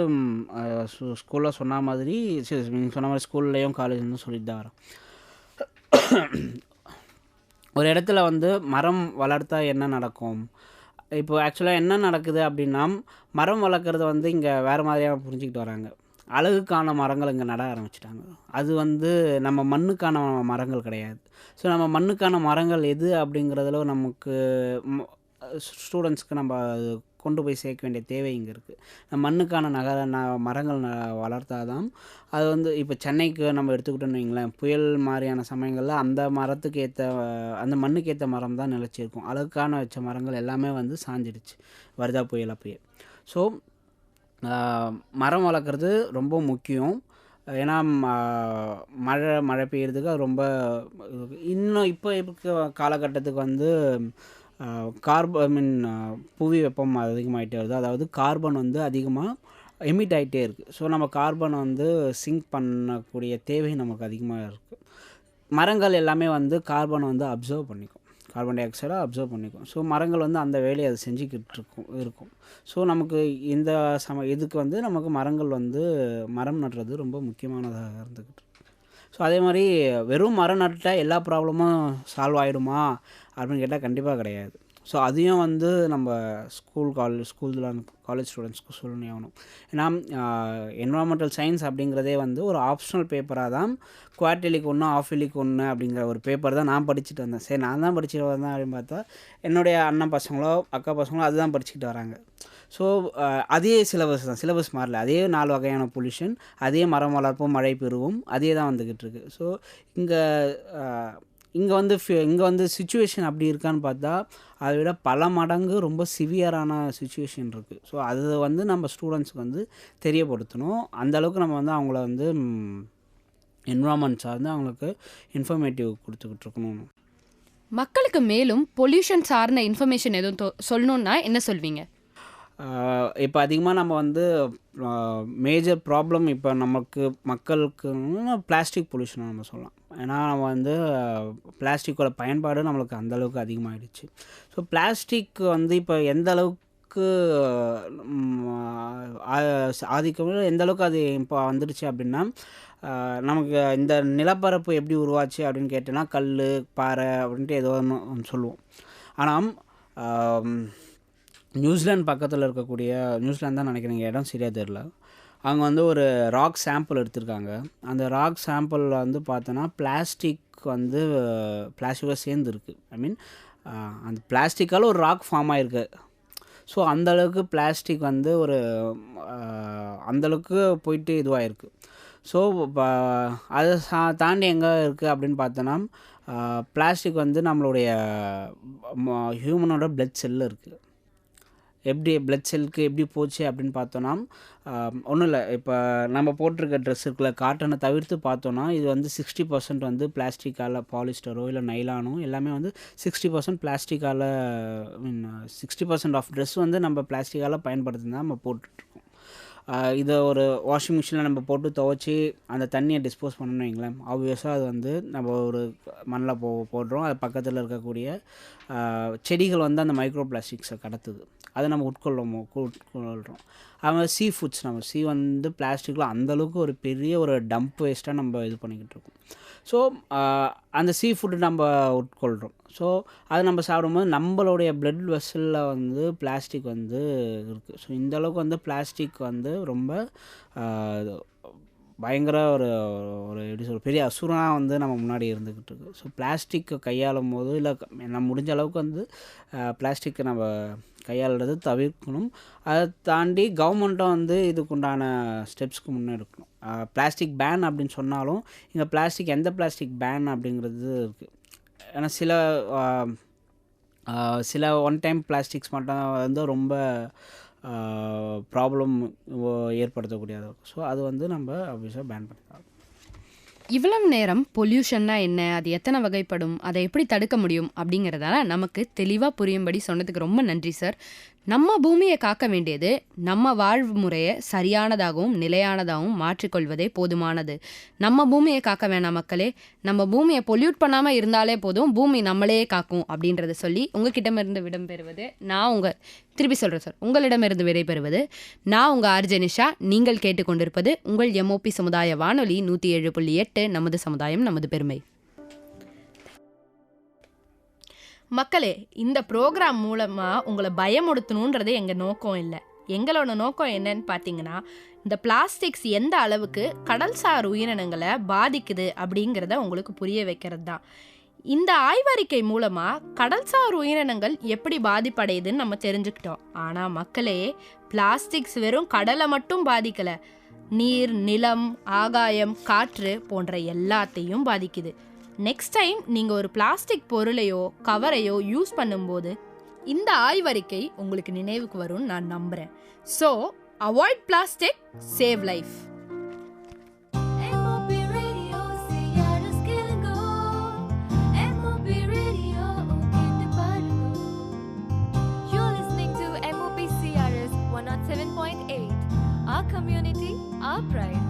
ஸ்கூலில் சொன்ன மாதிரி நீங்கள் சொன்ன மாதிரி ஸ்கூல்லையும் காலேஜ்லையும் சொல்லிட்டு தான் வரோம். ஒரு இடத்துல வந்து மரம் வளர்த்தா என்ன நடக்கும், இப்போ ஆக்சுவலாக என்ன நடக்குது அப்படின்னா, மரம் வளர்க்குறது வந்து இங்கே வேறு மாதிரியாக புரிஞ்சுக்கிட்டு வராங்க. அழகுக்கான மரங்கள் இங்கே நட ஆரம்பிச்சிட்டாங்க. அது வந்து நம்ம மண்ணுக்கான மரங்கள் கிடையாது. ஸோ நம்ம மண்ணுக்கான மரங்கள் எது அப்படிங்கிறதுல நமக்கு ஸ்டூடெண்ட்ஸ்க்கு நம்ம அது கொண்டு போய் சேர்க்க வேண்டிய தேவை இங்கே இருக்குது. நம்ம மண்ணுக்கான மரங்கள் வளர்த்தாதான் அது வந்து இப்போ சென்னைக்கு நம்ம எடுத்துக்கிட்டோன்னு வைங்களேன், புயல் மாதிரியான சமயங்களில் அந்த மரத்துக்கு ஏற்ற அந்த மண்ணுக்கு ஏற்ற மரம் தான் நிலச்சிருக்கும். அழகுக்கான வச்ச மரங்கள் எல்லாமே வந்து சாஞ்சிடுச்சு வருதா புயல் அப்பயே. ஸோ மரம் வளர்க்குறது ரொம்ப முக்கியம். ஏன்னா மழை பெய்யறதுக்கு அது ரொம்ப இன்னும் இப்போ இருக்க காலகட்டத்துக்கு வந்து புவி வெப்பம் அதிகமாகிட்டே வருது. அதாவது கார்பன் வந்து அதிகமாக எமிட் ஆகிட்டே இருக்குது. ஸோ நம்ம கார்பனை வந்து சிங்க் பண்ணக்கூடிய தேவை நமக்கு அதிகமாக இருக்குது. மரங்கள் எல்லாமே வந்து கார்பனை வந்து அப்சர்வ் பண்ணிக்கும், கார்பன் டை ஆக்சைடை அப்சர்வ் பண்ணிக்கும். ஸோ மரங்கள் வந்து அந்த வேலையை அது செஞ்சுக்கிட்டு இருக்கும். ஸோ நமக்கு இந்த இதுக்கு வந்து நமக்கு மரங்கள் வந்து மரம் நடுறது ரொம்ப முக்கியமானதாக இருந்துக்கிட்டு. ஸோ அதே மாதிரி வெறும் மரம் நட்டால் எல்லா ப்ராப்ளமும் சால்வ் ஆகிடுமா அப்படின்னு கேட்டால் கண்டிப்பாக கிடையாது. ஸோ அதையும் வந்து நம்ம காலேஜ் ஸ்டூடெண்ட்ஸ்க்கு சொல்லி ஆகணும். ஏன்னா என்வரான்மெண்டல் சயின்ஸ் அப்படிங்கிறதே வந்து ஒரு ஆப்ஷனல் பேப்பராக தான், குவார்டர்லிக்கு ஒன்று ஆஃப் இயர்லிக்கு ஒன்று அப்படிங்கிற ஒரு பேப்பர் தான் நான் படிச்சுட்டு வந்தேன். சரி, நான் தான் படிச்சுட்டு வந்தேன் அப்படின்னு பார்த்தா என்னுடைய அண்ணன் பசங்களோ அக்கா பசங்களோ அதுதான் படிச்சுக்கிட்டு வராங்க. ஸோ அதே சிலபஸ் தான், சிலபஸ் மாறல. அதே 4 வகையான பொல்யூஷன், அதே மரம் வளர்ப்போம் மழை பெறுவோம், அதே தான் வந்துக்கிட்டு இருக்கு. ஸோ இங்கே வந்து சுச்சுவேஷன் அப்படி இருக்கான்னு பார்த்தா அதை விட பல மடங்கு ரொம்ப சிவியரான சுச்சுவேஷன் இருக்குது. ஸோ அது வந்து நம்ம ஸ்டூடெண்ட்ஸுக்கு வந்து தெரியப்படுத்தணும். அந்தளவுக்கு நம்ம வந்து அவங்கள வந்து என்விரான்மெண்ட் சார்ந்து அவங்களுக்கு இன்ஃபர்மேட்டிவ் கொடுத்துக்கிட்டு இருக்கணும். மக்களுக்கு மேலும் பொல்யூஷன் சார்ந்த இன்ஃபர்மேஷன் எதுவும் சொல்லணுன்னா என்ன சொல்வீங்க? இப்போ அதிகமாக நம்ம வந்து மேஜர் ப்ராப்ளம் இப்போ மக்களுக்கு பிளாஸ்டிக் பொல்யூஷன் நம்ம சொல்லலாம். ஏன்னா நம்ம வந்து பிளாஸ்டிக்கோட பயன்பாடு நம்மளுக்கு அந்தளவுக்கு அதிகமாகிடுச்சு. ஸோ பிளாஸ்டிக் வந்து இப்போ எந்த அளவுக்கு ஆதிக்கம் எந்த அளவுக்கு அது இப்போ வந்துடுச்சு அப்படின்னா, நமக்கு இந்த நிலப்பரப்பு எப்படி உருவாச்சு அப்படின்னு கேட்டோன்னா கல் பாறை அப்படின்ட்டு ஏதோ ஒன்று சொல்லுவோம். ஆனால் நியூசிலாந்து பக்கத்தில் இருக்கக்கூடிய, நியூசிலாந்து தான் நினைக்கிறேன், இடம் சரியாக தெரில, அவங்க வந்து ஒரு ராக் சாம்பிள் எடுத்திருக்காங்க. அந்த ராக் சாம்பிளில் வந்து பார்த்தோன்னா பிளாஸ்டிக்கோட சேர்ந்துருக்கு. அந்த பிளாஸ்டிக்கால் ஒரு ராக் ஃபார்ம் ஆகிருக்கு. ஸோ அந்தளவுக்கு பிளாஸ்டிக் வந்து அந்தளவுக்கு போயிட்டு இதுவாகிருக்கு. ஸோ அதை தாண்டி எங்கே இருக்குது அப்படின்னு பார்த்தோன்னா, பிளாஸ்டிக் வந்து நம்மளுடைய ஹியூமனோட பிளட் செல்லில் இருக்குது. எப்படி பிளட் செல்லுக்கு எப்படி போச்சு அப்படின்னு பார்த்தோன்னா, ஒன்றும் இல்லை, இப்போ நம்ம போட்டிருக்க ட்ரெஸ் இருக்குல்ல, காட்டனை தவிர்த்து பார்த்தோன்னா இது வந்து 60% வந்து பிளாஸ்டிக்கால், பாலிஸ்டரோ இல்லை நைலானோ எல்லாமே வந்து 60% பிளாஸ்டிக்கால், 60% ஆஃப் ட்ரெஸ் வந்து நம்ம பிளாஸ்டிக்கால் பயன்படுத்தி தான் நம்ம போட்டுட்ருக்கோம். இதை ஒரு வாஷிங் மிஷினில் நம்ம போட்டு துவைச்சி அந்த தண்ணியை டிஸ்போஸ் பண்ணணும்னு வைங்களேன், ஆப்வியஸாக அது வந்து நம்ம ஒரு மண்ணில் போடுறோம். அது பக்கத்தில் இருக்கக்கூடிய செடிகள் வந்து அந்த மைக்ரோ பிளாஸ்டிக்ஸை கடத்துது, அதை நம்ம உட்கொள்கிறோம். அது சீ ஃபுட்ஸ், நம்ம வந்து பிளாஸ்டிக்கில் அந்தளவுக்கு ஒரு பெரிய ஒரு டம்ப் வேஸ்ட்டாக நம்ம இது பண்ணிக்கிட்டு இருக்கோம். ஸோ அந்த சீ ஃபுட்டு நம்ம உட்கொள்கிறோம். ஸோ அதை நம்ம சாப்பிடும்போது நம்மளுடைய பிளட் வெசலில் வந்து பிளாஸ்டிக் வந்து இருக்குது. ஸோ இந்தளவுக்கு வந்து பிளாஸ்டிக் வந்து ரொம்ப பயங்கர ஒரு எப்படி சொல்ற பெரிய அசுரனாக வந்து நம்ம முன்னாடி இருந்துக்கிட்டு இருக்குது. ஸோ பிளாஸ்டிக்கை கையாளும் போது இல்லை நம்ம முடிஞ்ச அளவுக்கு வந்து பிளாஸ்டிக்கை நம்ம கையாளுறது தவிர்க்கணும். அதை தாண்டி கவர்மெண்ட்டும் வந்து இதுக்குண்டான ஸ்டெப்ஸ்க்கு முன்னெடுக்கணும். பிளாஸ்டிக் பேன் அப்படின்னு சொன்னாலும் இங்கே பிளாஸ்டிக் எந்த பிளாஸ்டிக் பேன் அப்படிங்கிறது இருக்குது. ஏன்னா சில ஒன் டைம் பிளாஸ்டிக்ஸ் மட்டும் வந்து ரொம்ப ப்ராப்ளம் ஏற்படுத்தக்கூடியதாக இருக்கும். ஸோ அது வந்து நம்ம ஆப்வியஸாக பேன் பண்ணிக்கலாம். இவ்வளவு நேரம் பொல்யூஷன்னா என்ன, அது எத்தனை வகைப்படும், அதை எப்படி தடுக்க முடியும் அப்படிங்கிறதால நமக்கு தெளிவாக புரியும்படி சொன்னதுக்கு ரொம்ப நன்றி சார். நம்ம பூமியை காக்க வேண்டியது நம்ம வாழ்வு முறையை சரியானதாகவும் நிலையானதாகவும் மாற்றிக்கொள்வதே போதுமானது. நம்ம பூமியை காக்க வேணாம் மக்களே, நம்ம பூமியை பொல்யூட் பண்ணாமல் இருந்தாலே போதும், பூமி நம்மளே காக்கும் அப்படின்றத சொல்லி உங்ககிட்டமிருந்து விடைபெறுவது திருப்பி சொல்கிறேன் சார், உங்களிடமிருந்து விடைபெறுவது நான் உங்கள் ஆர்ஜனிஷா. நீங்கள் கேட்டுக்கொண்டிருப்பது உங்கள் எம்ஓபி சமுதாய வானொலி 107.8 நமது சமுதாயம் நமது பெருமை. மக்களே, இந்த ப்ரோக்ராம் மூலமாக உங்களை பயமுடுத்தணுன்றது எங்கள் நோக்கம் இல்லை. எங்களோட நோக்கம் என்னன்னு பார்த்தீங்கன்னா, இந்த பிளாஸ்டிக்ஸ் எந்த அளவுக்கு கடல்சார் உயிரினங்களை பாதிக்குது அப்படிங்கிறத உங்களுக்கு புரிய வைக்கிறது தான். இந்த ஆய்வறிக்கை மூலமாக கடல்சார் உயிரினங்கள் எப்படி பாதிப்படையுதுன்னு நம்ம தெரிஞ்சுக்கிட்டோம். ஆனால் மக்களே, பிளாஸ்டிக்ஸ் வெறும் கடலை மட்டும் பாதிக்கலை, நீர், நிலம், ஆகாயம், காற்று போன்ற எல்லாத்தையும் பாதிக்குது. நெக்ஸ்ட் டைம் நீங்கள் ஒரு பிளாஸ்டிக் பொருளையோ கவரையோ யூஸ் பண்ணும்போது இந்த ஆய்வறிக்கை உங்களுக்கு நினைவுக்கு வரும்னு நான் நம்புகிறேன். So avoid plastic, save life. Our community, our pride.